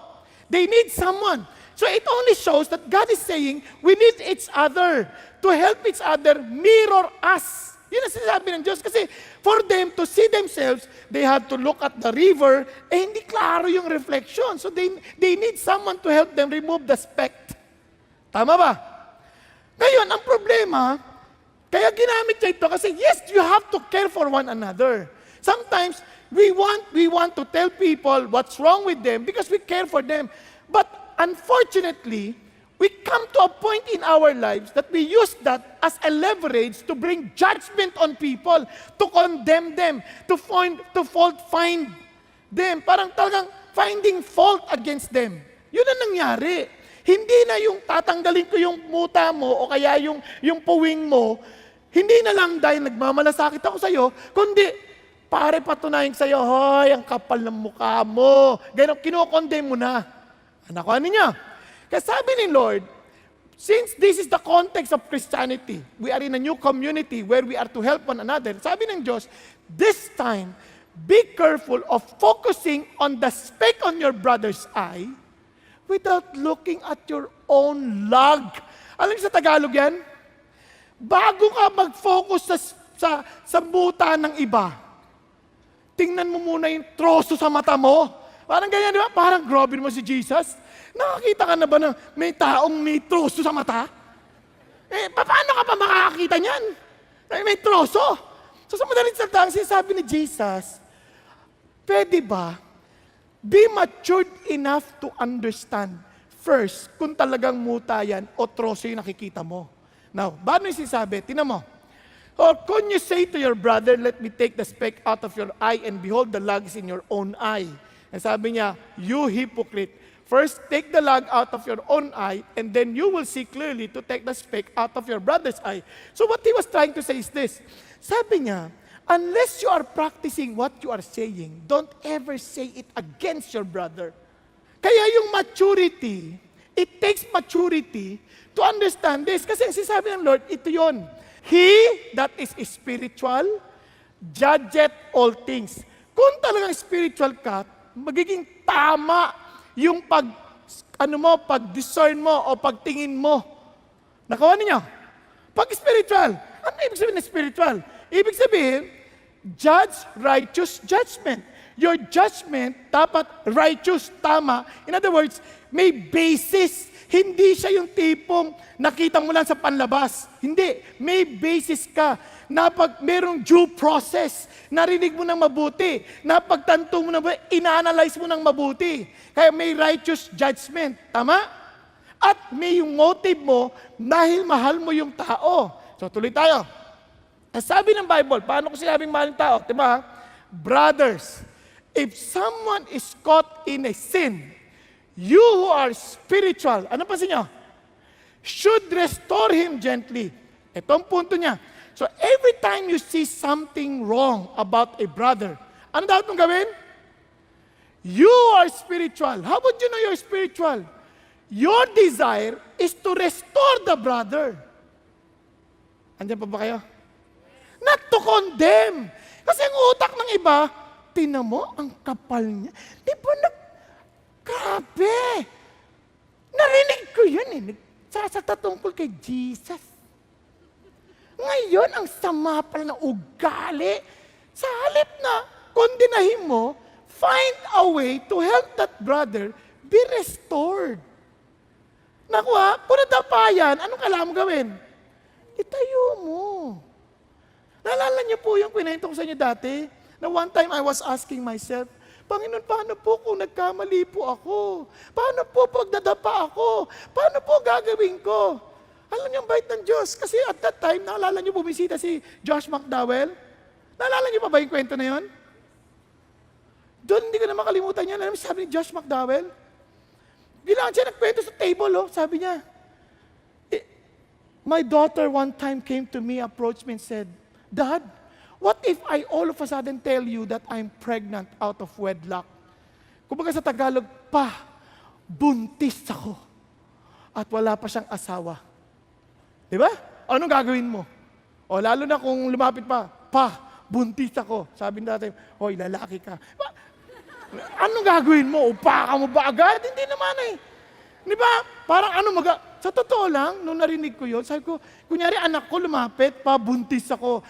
They need someone. So it only shows that God is saying, we need each other to help each other mirror us. Yun ang sinasabi ng Diyos. Kasi for them to see themselves, they had to look at the river, hindi klaro yung reflection. So they need someone to help them remove the speck. Tama ba? Ngayon, ang problema, kaya ginamit niya ito kasi yes, you have to care for one another. Sometimes, we want to tell people what's wrong with them because we care for them. But unfortunately, we come to a point in our lives that we use that as a leverage to bring judgment on people, to condemn them, to find them. Parang talagang finding fault against them. Yun ang nangyari. Hindi na yung tatanggalin ko yung muta mo o kaya yung puwing mo, hindi na lang dahil nagmamalasakit ako sa'yo, kundi pare patunayan sa'yo, hoy, ang kapal ng mukha mo. Ganun, kinokondem mo na. Nakuha ninyo? Kaya sabi ni Lord, since this is the context of Christianity, we are in a new community where we are to help one another. Sabi ng Diyos, this time, be careful of focusing on the speck on your brother's eye without looking at your own log. Alam niyo sa Tagalog yan? Bago ka mag-focus sa buta ng iba, tingnan mo muna yung troso sa mata mo. Parang ganyan, di ba? Parang grabe mo si Jesus. Nakakita ka na ba na may taong may troso sa mata? Paano ka pa makakakita niyan? May troso. So sa madaling salita, ang sinasabi ni Jesus, pwede ba, be matured enough to understand first kung talagang muta yan o troso yung nakikita mo. Now, paano yung sinasabi? Tingnan mo. Or can you say to your brother, let me take the speck out of your eye and behold the log is in your own eye. And sabi niya, you hypocrite. First, take the log out of your own eye, and then you will see clearly to take the speck out of your brother's eye. So what he was trying to say is this. Sabi niya, unless you are practicing what you are saying, don't ever say it against your brother. Kaya yung maturity, it takes maturity to understand this. Kasi ang sinasabi ng Lord, ito yon. He that is spiritual, judgeth all things. Kung talagang spiritual ka, magiging tama yung pag-discern mo o pagtingin mo. Nakawa ninyo? Pag spiritual, ano ibig sabihin ng spiritual? Ibig sabihin, judge righteous judgment. Your judgment dapat righteous, tama. In other words, may basis. Hindi siya yung tipong nakita mo lang sa panlabas. Hindi. May basis ka na pag merong due process, narinig mo ng mabuti, napagtanto mo na ba, ina-analyze mo ng mabuti. Kaya may righteous judgment. Tama? At may yung motive mo dahil mahal mo yung tao. So tuloy tayo. Sabi ng Bible, paano ko sinabing mahal yung tao? Diba? Brothers, if someone is caught in a sin, you who are spiritual, ano pa nyo? Should restore him gently. Ito ang punto niya. So every time you see something wrong about a brother, ano dapat mong gawin? You are spiritual. How would you know you're spiritual? Your desire is to restore the brother. Andiyan pa ba kayo? Not to condemn. Kasi ang utak ng iba, tinan mo, ang kapal niya. Di ba grabe! Narinig ko yun eh. Nagsasata tungkol kay Jesus. Ngayon, ang sama pala ng ugali. Sa halip na kondenahin mo, find a way to help that brother be restored. Naku ha, kung nadapayan, anong kailangan mo gawin? Itayo mo. Naalala niyo po yung kwento ko sa inyo dati? Na one time I was asking myself, Panginoon, paano po kung nagkamali po ako? Paano po pag nadapa ako? Paano po gagawin ko? Alam niyo ang bait ng Diyos. Kasi at that time, naalala niyo bumisita si Josh McDowell? Naalala niyo pa ba yung kwento na yun? Doon, hindi ko na makalimutan yan. Alam mo, sabi ni Josh McDowell, bilang siya nagkwento sa table, sabi niya, my daughter one time came to me, approached me and said, Dad, what if I all of a sudden tell you that I'm pregnant out of wedlock? Kumbaga sa Tagalog, buntis ako. At wala pa siyang asawa. Di ba? Anong gagawin mo? O lalo na kung lumapit pa, buntis ako. Sabi natin, hoy, lalaki ka. Anong gagawin mo? Upa ka mo ba agad? Hindi naman eh. Di ba? Parang sa totoo lang, nung narinig ko yun, sabi ko, kunyari anak ko lumapit, buntis ako.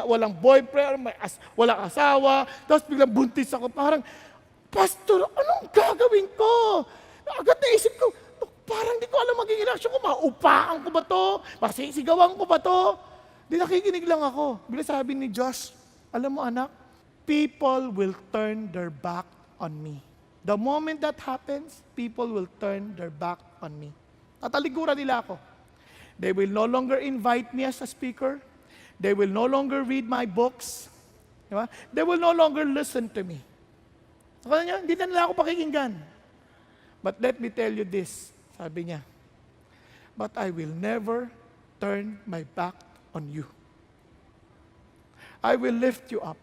Walang boyfriend, walang asawa, tapos biglang buntis ako. Parang, Pastor, anong gagawin ko? Agad naisip ko, parang di ko alam magiging reaksyon ko. Maupaan ko ba to? Masisigawan ko ba to? Di nakikinig lang ako. Bigla sabi ni Josh, alam mo anak, people will turn their back on me. The moment that happens, people will turn their back on me. Tatalikuran nila ako. They will no longer invite me as a speaker. They will no longer read my books. Diba? They will no longer listen to me. So, hindi na nila ako pakikinggan. But let me tell you this, sabi niya, but I will never turn my back on you. I will lift you up.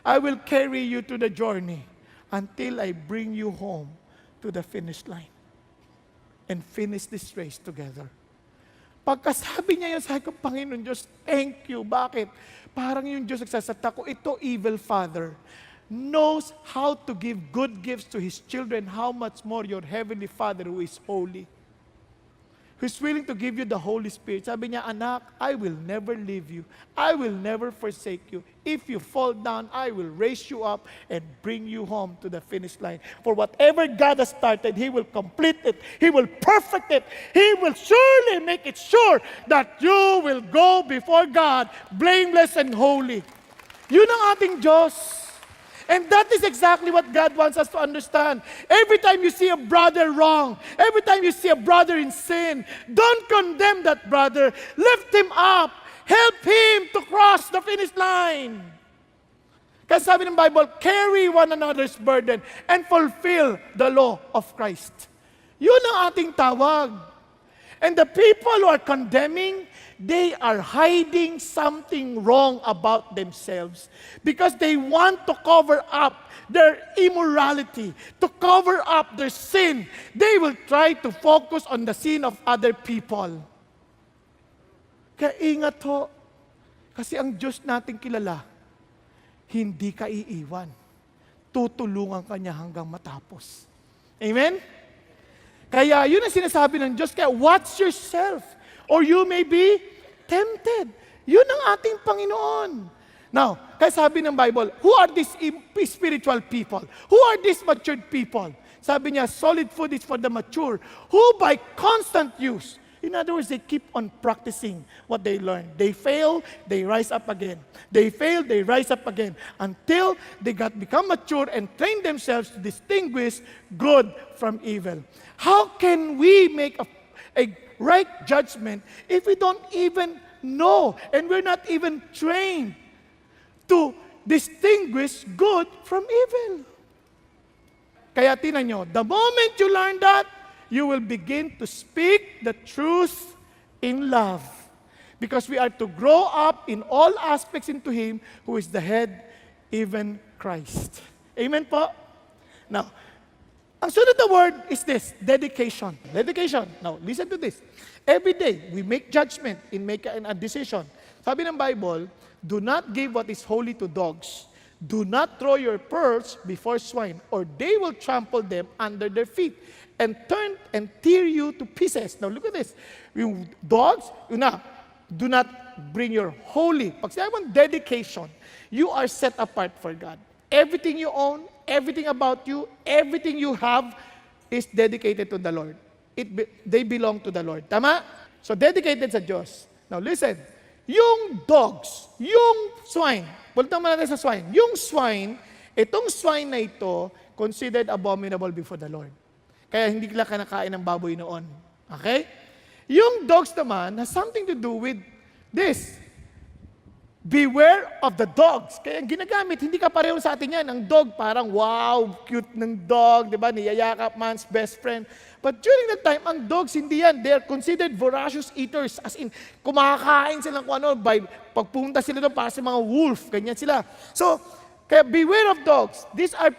I will carry you to the journey until I bring you home to the finish line and finish this race together. Pagkasabi niya yun, sabi ko, Panginoon Diyos, thank you. Bakit? Parang yung Diyos nagsasata ko, ito evil father knows how to give good gifts to his children, how much more your heavenly Father who is holy, who's willing to give you the Holy Spirit. Sabi niya, anak, I will never leave you. I will never forsake you. If you fall down, I will raise you up and bring you home to the finish line. For whatever God has started, He will complete it. He will perfect it. He will surely make it sure that you will go before God blameless and holy. Yun ang ating Diyos. And that is exactly what God wants us to understand. Every time you see a brother wrong, every time you see a brother in sin, don't condemn that brother. Lift him up. Help him to cross the finish line. Kasi sabi ng Bible, carry one another's burden and fulfill the law of Christ. Yun ang ating tawag. And the people who are condemning, they are hiding something wrong about themselves because they want to cover up their immorality, to cover up their sin. They will try to focus on the sin of other people. Kaya ingat ho, kasi ang Diyos nating kilala, hindi ka iiwan. Tutulungan ka niya hanggang matapos. Amen? Kaya yun ang sinasabi ng Diyos, kaya watch yourself or you may be tempted. Yun ang ating Panginoon. Now, kaya sabi ng Bible, who are these spiritual people? Who are these matured people? Sabi niya, solid food is for the mature, who by constant use, in other words, they keep on practicing what they learn. They fail, they rise up again. They fail, they rise up again. Until they become mature and train themselves to distinguish good from evil. How can we make a right judgment if we don't even know and we're not even trained to distinguish good from evil? Kaya tinan nyo, the moment you learn that, you will begin to speak the truth in love. Because we are to grow up in all aspects into Him who is the head, even Christ. Amen po? Now, ang sunod na word is this, dedication. Dedication. Now, listen to this. Every day, we make judgment in making a decision. Sabi ng Bible, do not give what is holy to dogs. Do not throw your pearls before swine, or they will trample them under their feet and turn and tear you to pieces. Now look at this. Yung dogs, do not bring your holy. Pag sinabi mong dedication, you are set apart for God. Everything you own, everything about you, everything you have is dedicated to the Lord. They belong to the Lord. Tama? So dedicated sa Diyos. Now listen, yung dogs, yung swine, punta mo natin sa swine. Yung swine, itong swine na ito, considered abominable before the Lord. Kaya hindi sila kinakain ng baboy noon. Okay? Yung dogs naman has something to do with this. Beware of the dogs. Kaya ginagamit, hindi ka pareho sa atin yan. Ang dog, parang wow, cute ng dog, di ba? Niyayakap, man's best friend. But during that time, ang dogs, hindi yan. They are considered voracious eaters. As in, kumakain sila kung ano, pagpunta sila doon para sa mga wolf, ganyan sila. So, kaya beware of dogs. These are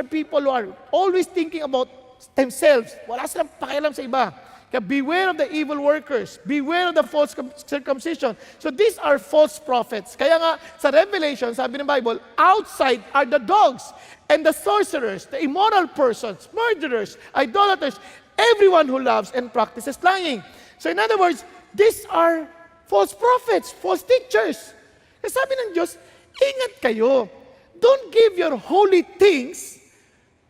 people who are always thinking about themselves. Wala silang pakialam sa iba. Kaya beware of the evil workers. Beware of the false circumcision. So these are false prophets. Kaya nga, sa Revelation, sabi ng Bible, outside are the dogs and the sorcerers, the immoral persons, murderers, idolaters, everyone who loves and practices lying. So in other words, these are false prophets, false teachers. Kasi sabi ng Diyos, ingat kayo. Don't give your holy things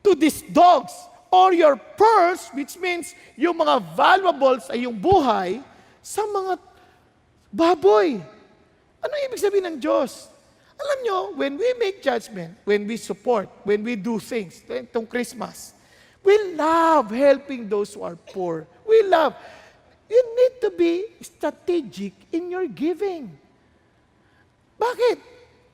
to these dogs or your pearls, which means yung mga valuables ay yung buhay, sa mga baboy. Ano ibig sabihin ng Diyos? Alam nyo, when we make judgment, when we support, when we do things, itong Christmas, we love helping those who are poor. We love. You need to be strategic in your giving. Bakit?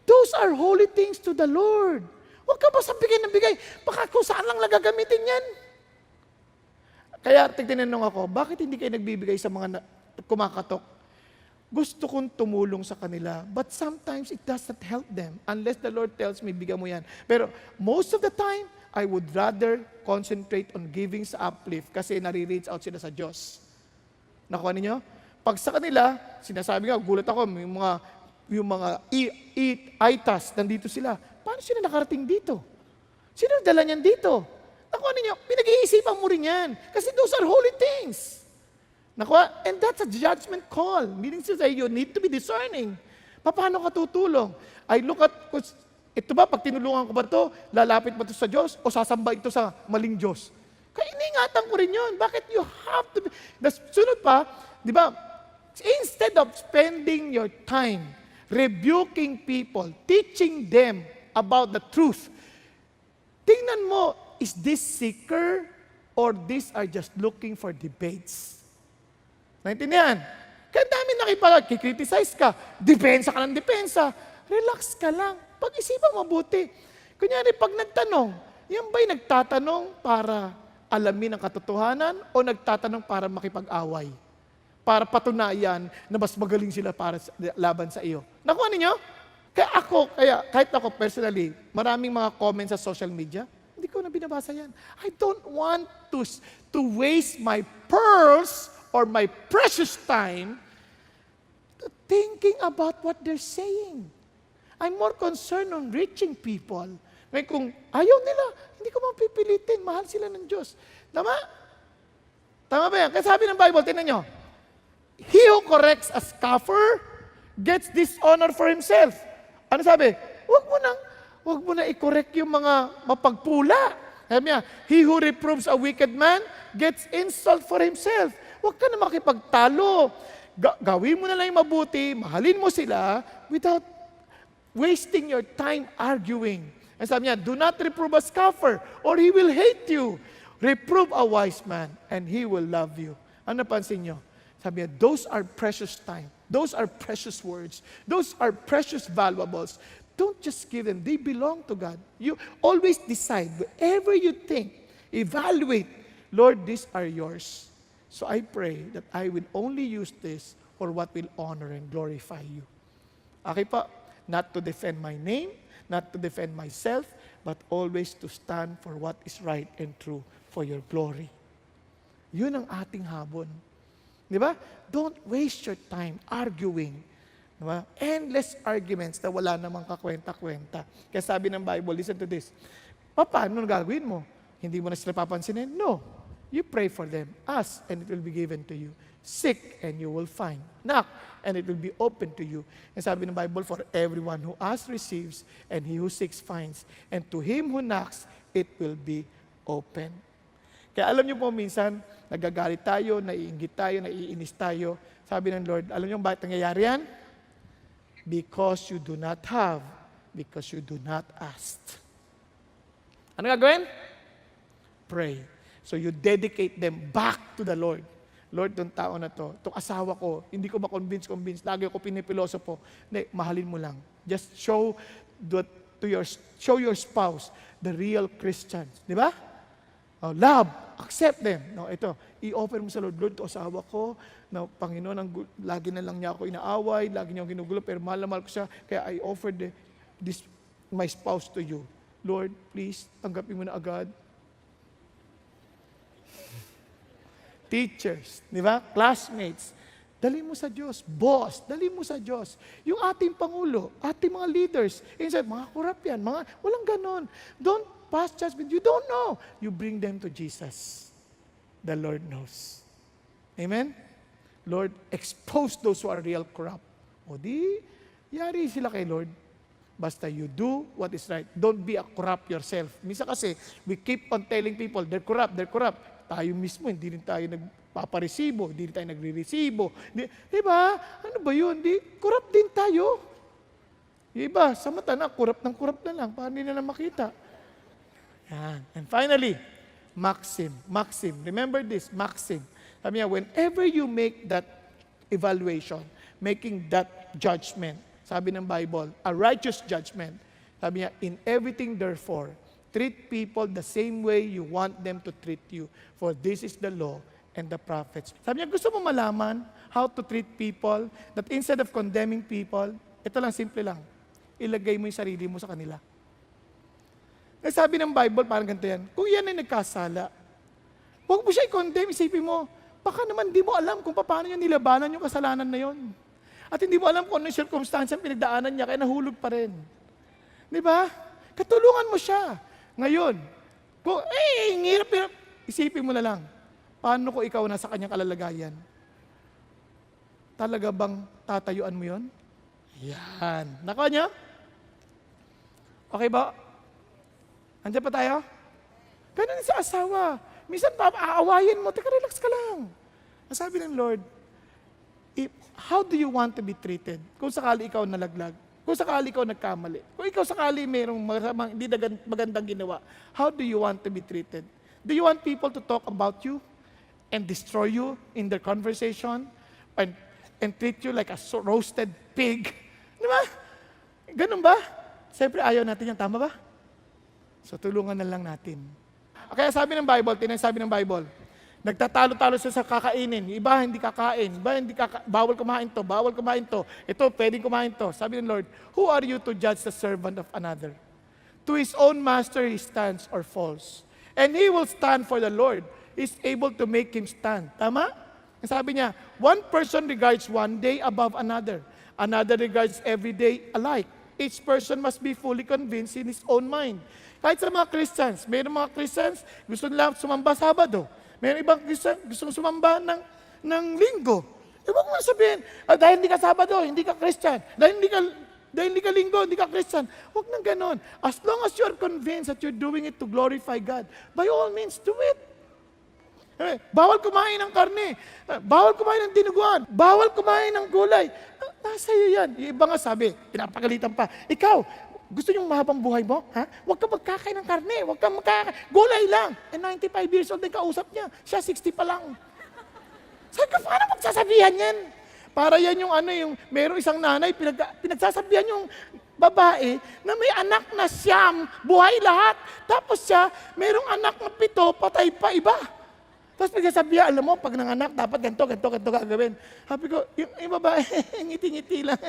Those are holy things to the Lord. Huwag ka basta bigay ng bigay. Baka kung saan lang nagagamitin yan. Kaya tinanong ako, bakit hindi kayo nagbibigay sa mga kumakatok? Gusto kong tumulong sa kanila, but sometimes it doesn't help them unless the Lord tells me, bigyan mo yan. Pero most of the time, I would rather concentrate on giving sa uplift kasi nare-reach out sila sa Diyos. Nakuha ninyo? Pag sa kanila, sinasabi nga, gulat ako, yung mga itas, nandito sila. Paano sila nakarating dito? Sino dala niyan dito? Nakuha ninyo, pinag-iisipan mo rin yan. Kasi those are holy things. Nakuha? And that's a judgment call. Meaning to say, you need to be discerning. Paano ka tutulong? I look at, ito ba, pag tinulungan ko ba ito, lalapit ba ito sa Diyos o sasamba ito sa maling Diyos? Kaya iningatan ko rin yun. Bakit you have to be... Sunod pa, di ba, instead of spending your time rebuking people, teaching them about the truth, tingnan mo, is this seeker or these are just looking for debates? Naintindihan? Kaya dami nakipag-criticize ka, depensa ka ng depensa, relax ka lang, pag-isipan mabuti. Kunyari, pag nagtanong, yan ba'y nagtatanong para alamin ang katotohanan o nagtatanong para makipag-away? Para patunayan na mas magaling sila para laban sa iyo. Nakuha ninyo? Kahit ako personally, maraming mga comments sa social media, hindi ko na binabasa yan. I don't want to waste my pearls or my precious time thinking about what they're saying. I'm more concerned on reaching people. May kung ayaw nila, hindi ko mapipilitin. Mahal sila ng Diyos. Tama? Tama ba yan? Kasi sabi ng Bible, tingnan nyo, he who corrects a scoffer gets dishonor for himself. Ano sabi? Huwag mo na i-correct yung mga mapagpula. Sabi niya, he who reproves a wicked man gets insult for himself. Huwag ka na makipagtalo. Gawin mo na lang yung mabuti, mahalin mo sila without wasting your time arguing. And sabi niya, do not reprove a scoffer or he will hate you. Reprove a wise man and he will love you. Ano napansin niyo? Sabi niya, those are precious time. Those are precious words. Those are precious valuables. Don't just give them. They belong to God. You always decide, whatever you think, evaluate, Lord, these are yours. So I pray that I will only use this for what will honor and glorify you. Okay pa, not to defend my name, not to defend myself, but always to stand for what is right and true for your glory. Yun ang ating habon. Di ba? Don't waste your time arguing. Diba? Endless arguments na wala namang kakwenta-kwenta. Kaya sabi ng Bible, listen to this. Paano gagawin mo? Hindi mo na sila papansinin? No. You pray for them. Ask, and it will be given to you. Seek, and you will find. Knock, and it will be open to you. And sabi ng Bible, for everyone who asks receives, and he who seeks finds. And to him who knocks, it will be open. Kaya alam niyo po minsan, nagagalit tayo, naiinggit tayo, naiinis tayo. Sabi ng Lord, alam niyo bakit nangyayari yan? Because you do not have, because you do not ask. Ano gagawin? Pray. So you dedicate them back to the Lord. Lord, itong tao na to, itong asawa ko, hindi ko ma-convince, lagi ko pinipilosopo. Hindi, mahalin mo lang. Just show your spouse the real Christians. Di ba? Oh, love, accept them. No, ito, i-offer mo sa Lord, Lord, ito asawa ko, na Panginoon, lagi na lang niya ako inaaway, lagi niya ako ginugulo, pero mahal na mahal ko siya, kaya I offered my spouse to you. Lord, please, tanggapin mo na agad. Teachers, di ba? Classmates, dali mo sa Diyos. Boss, dali mo sa Diyos. Yung ating Pangulo, ating mga leaders, inside, mga korap yan, walang ganon. Don't pass judgment. You don't know. You bring them to Jesus. The Lord knows. Amen? Lord, expose those who are real corrupt. O di, yari sila kay Lord. Basta you do what is right. Don't be a corrupt yourself. Minsan kasi, we keep on telling people, they're corrupt, they're corrupt. Tayo mismo, hindi rin tayo nagpaparesibo, hindi rin tayo nagre-resibo. Di ba? Ano ba yun? Corrupt din tayo. Iba, sa mata na, corrupt na lang. Paano nila makita? Yan. And finally, Maxim. Remember this, Maxim. Sabi niya, whenever you make that evaluation, making that judgment, sabi ng Bible, a righteous judgment, sabi niya, in everything therefore, treat people the same way you want them to treat you, for this is the law and the prophets. Sabi niya, gusto mo malaman how to treat people, that instead of condemning people, ito lang, simple lang, ilagay mo yung sarili mo sa kanila. Sabi ng Bible, parang ganito yan, kung yan ay nagkasala, huwag mo siya i-condemn, isipin mo, baka naman di mo alam kung paano niya nilabanan yung kasalanan na yon. At hindi mo alam kung ano yung circumstance ang pinagdaanan niya, kaya nahulog pa rin. Di ba? Katulungan mo siya. Ngayon, kung, hirap, isipin mo na lang, paano kung ikaw nasa kanyang kalalagayan? Talaga bang tatayuan mo yon? Yan. Nakuha niyo? Okay ba? Andiyan pa tayo? Ganun sa asawa. Minsan aawayin mo, teka, relax ka lang. Sabi ng Lord, how do you want to be treated? Kung sakali ikaw nalaglag, kung sakali ikaw nagkamali, kung ikaw sakali mayroong hindi magandang ginawa, how do you want to be treated? Do you want people to talk about you and destroy you in their conversation and treat you like a roasted pig? Di ba? Ganun ba? Siyempre ayaw natin yan, tama ba? So tulungan na lang natin. Kaya sabi ng Bible, tinasabi ng Bible, nagtatalo-talo siya sa kakainin. Iba hindi kakain. Iba bawal kumain to. Ito, pwedeng kumain to. Sabi ng Lord, who are you to judge the servant of another? To his own master he stands or falls. And he will stand for the Lord. He is able to make him stand. Tama? Sabi niya, one person regards one day above another. Another regards every day alike. Each person must be fully convinced in his own mind. Kahit sa mga Christians, mayroong mga Christians, gusto nila sumamba Sabado. Mayroong ibang Christian, gusto sumamba ng Linggo. Huwag mo sabihin, dahil hindi ka Sabado, hindi ka Christian. Dahil hindi ka Dahil hindi ka linggo, hindi ka Christian. Huwag nang ganon. As long as you're convinced that you're doing it to glorify God, by all means, do it. Bawal kumain ng karne. Bawal kumain ng dinuguan. Bawal kumain ng gulay. Nasa iyo yan. Yung iba nga sabi, pinapagalitan pa, ikaw, gusto niyong mahabang buhay mo? Ha? Huwag ka magkakain ng karne. Huwag ka magkakain. Gulay lang. 95 years old din kausap niya. Siya 60 pa lang. Sabi ko, paano magsasabihan yan? Para yan yung merong isang nanay, pinagsasabihan yung babae na may anak na siyam, buhay lahat. Tapos siya, merong anak na 7, patay pa iba. Tapos pinagsasabihan, alam mo, pag nanganak, dapat ganito gagawin. Sabi ko, yung babae, ngiti-ngiti lang.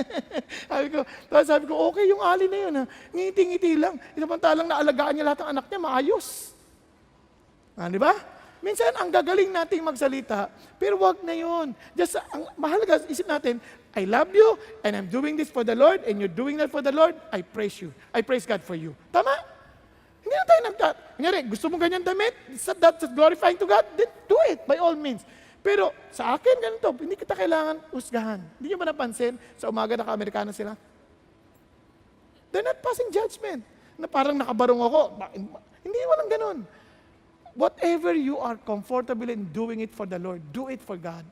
sabi ko, okay yung ali na yun, ha? Ngiti-ngiti lang. Isamantalang naalagaan niya lahat ng anak niya, maayos. Di ba? Minsan, ang gagaling nating magsalita, pero wag na yun. Just, ang mahalaga, isip natin, I love you, and I'm doing this for the Lord, and you're doing that for the Lord, I praise you. I praise God for you. Tama? Hindi na tayo kunyari, gusto mo ganyan damit, that's glorifying to God, then do it, by all means. Pero sa akin, ganito, hindi kita kailangan husgahan. Hindi nyo ba napansin, sa umaga naka-Amerikana sila? They're not passing judgment. Na parang nakabarong ako. Hindi, walang ganun. Whatever you are comfortable in doing it for the Lord, do it for God.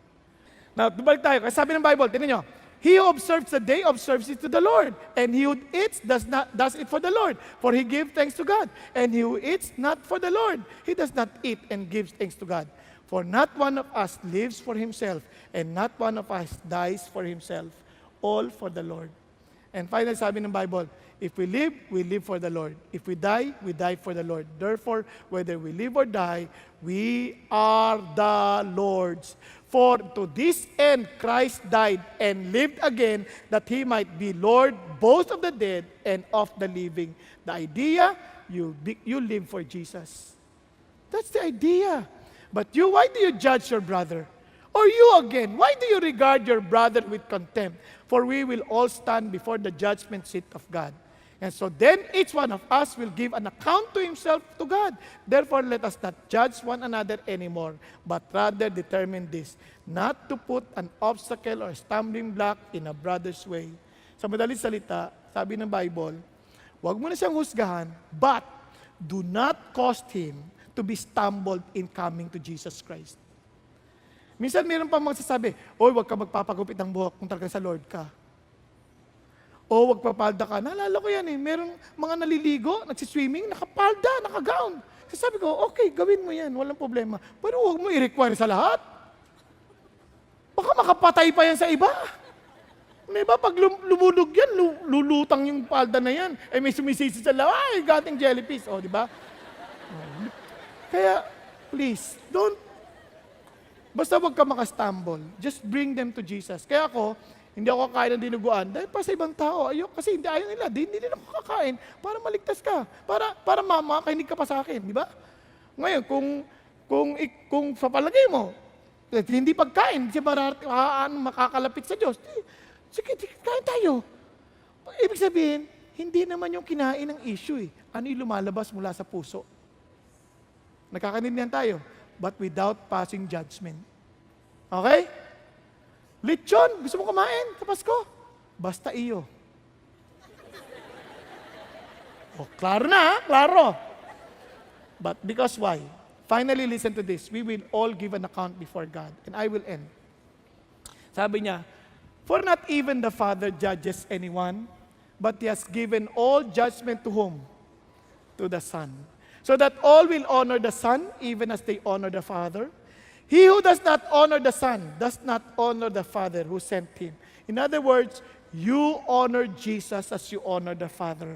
Now, balik tayo. Kasi sabi ng Bible, tingnan nyo, he who observes the day observes it to the Lord, and he who eats does it for the Lord, for he gives thanks to God. And he who eats not for the Lord, he does not eat and gives thanks to God. For not one of us lives for himself, and not one of us dies for himself. All for the Lord. And finally, sabi ng Bible, if we live for the Lord. If we die for the Lord. Therefore, whether we live or die, we are the Lord's. For to this end Christ died and lived again, that he might be Lord both of the dead and of the living. The idea, you live for Jesus. That's the idea. But you, why do you judge your brother? Or you again, why do you regard your brother with contempt? For we will all stand before the judgment seat of God. And so then each one of us will give an account to himself to God. Therefore, let us not judge one another anymore, but rather determine this, not to put an obstacle or stumbling block in a brother's way. Sa madaling salita, sabi ng Bible, huwag mo na siyang husgahan, but do not cause him to be stumbled in coming to Jesus Christ. Minsan mayroon pang magsasabi, oy, huwag ka magpapagupit ng buhok kung talagang sa Lord ka. O wag papalda ka. Naalala ko yan eh. Merong mga naliligo, nagsiswimming, nakapalda, nakagown. Kasi sabi ko, okay, gawin mo yan, walang problema. Pero huwag mo i-require sa lahat. Baka makapatay pa yan sa iba. May ba, pag lumulog yan, lulutang yung palda na yan. Eh may sumisisi sa lawa, ay, gating jellyfish. O, di ba? Kaya, please, basta wag ka makastumble. Just bring them to Jesus. Kaya ako, hindi ako kakain ng dinuguan dahil pa sa ibang tao. Kasi hindi ayaw nila. Hindi nila ako kakain para maligtas ka. Para makainig ka pa sa akin. Di ba? Ngayon, kung sa palagay mo, hindi pagkain, hindi siya makakalapit sa Diyos, sige, kain tayo. Ibig sabihin, hindi naman yung kinain ng issue eh. Ano yung lumalabas mula sa puso? Nakakanindihan tayo, but without passing judgment. Okay? Lechon, gusto mo kumain sa Pasko? Basta iyo. Klaro na, klaro. But because why? Finally, listen to this. We will all give an account before God. And I will end. Sabi niya, for not even the Father judges anyone, but He has given all judgment to whom? To the Son. So that all will honor the Son, even as they honor the Father. He who does not honor the Son does not honor the Father who sent him. In other words, you honor Jesus as you honor the Father.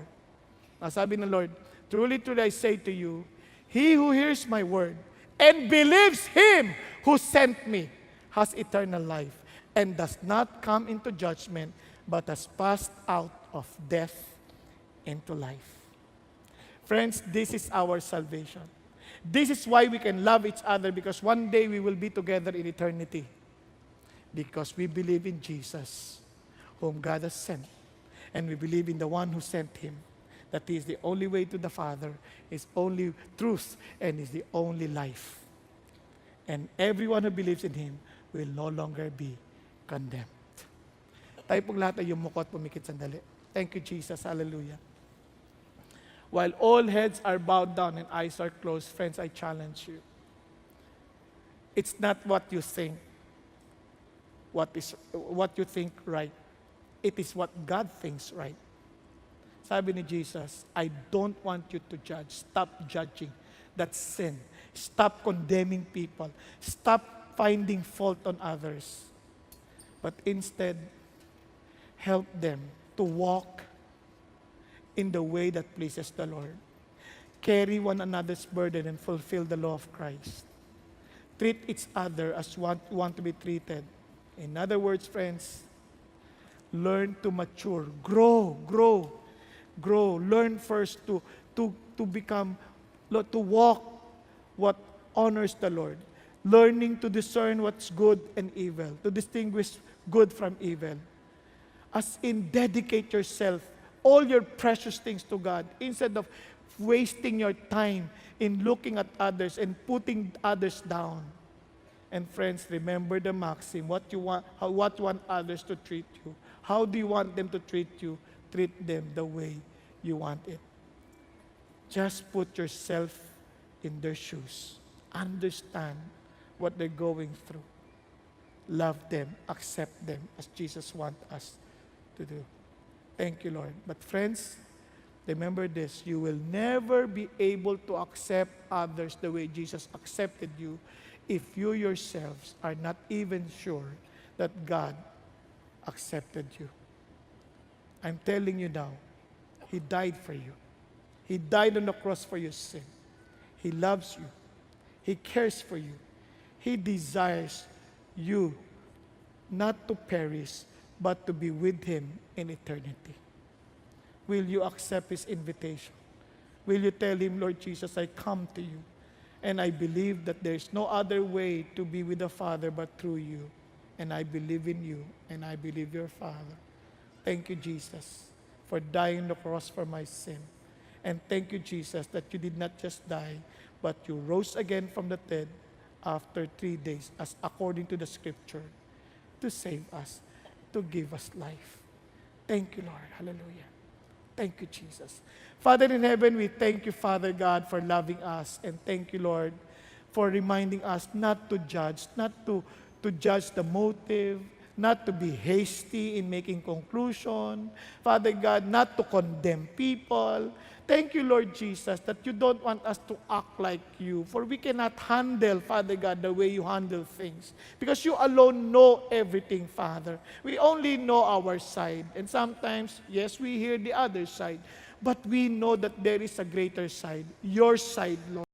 Sabi ng Lord, truly, truly I say to you, he who hears my word and believes him who sent me has eternal life and does not come into judgment, but has passed out of death into life. Friends, this is our salvation. This is why we can love each other, because one day we will be together in eternity. Because we believe in Jesus, whom God has sent. And we believe in the one who sent him. That he is the only way to the Father, is only truth, and is the only life. And everyone who believes in him will no longer be condemned. Tayo pong lahat ay yumuko at pumikit sandali. Thank you, Jesus. Hallelujah. While all heads are bowed down and eyes are closed, friends, I challenge you. It's not what you think, what you think right. It is what God thinks right. Sabi ni Jesus, I don't want you to judge. Stop judging. That's sin. Stop condemning people. Stop finding fault on others. But instead, help them to walk in the way that pleases the Lord. Carry one another's burden and fulfill the law of Christ. Treat each other as you want to be treated. In other words, friends, learn to mature. Grow. Learn first to become, to walk what honors the Lord. Learning to discern what's good and evil, to distinguish good from evil. As in, dedicate yourself, all your precious things to God, instead of wasting your time in looking at others and putting others down. And friends, remember the maxim, what you want others to treat you. How do you want them to treat you? Treat them the way you want it. Just put yourself in their shoes. Understand what they're going through. Love them, accept them as Jesus wants us to do. Thank you, Lord. But friends, remember this, you will never be able to accept others the way Jesus accepted you if you yourselves are not even sure that God accepted you. I'm telling you now, He died for you. He died on the cross for your sin. He loves you. He cares for you. He desires you not to perish, but to be with Him in eternity. Will you accept His invitation? Will you tell Him, Lord Jesus, I come to you, and I believe that there is no other way to be with the Father but through you, and I believe in you, and I believe your Father. Thank you, Jesus, for dying on the cross for my sin. And thank you, Jesus, that you did not just die, but you rose again from the dead after 3 days, as according to the Scripture, to save us, to give us life. Thank you, Lord. Hallelujah. Thank you, Jesus. Father in heaven, we thank you, Father God, for loving us. And thank you, Lord, for reminding us not to judge, not to judge the motive, not to be hasty in making conclusion. Father God, not to condemn people. Thank you, Lord Jesus, that you don't want us to act like you, for we cannot handle, Father God, the way you handle things. Because you alone know everything, Father. We only know our side. And sometimes, yes, we hear the other side. But we know that there is a greater side, your side, Lord.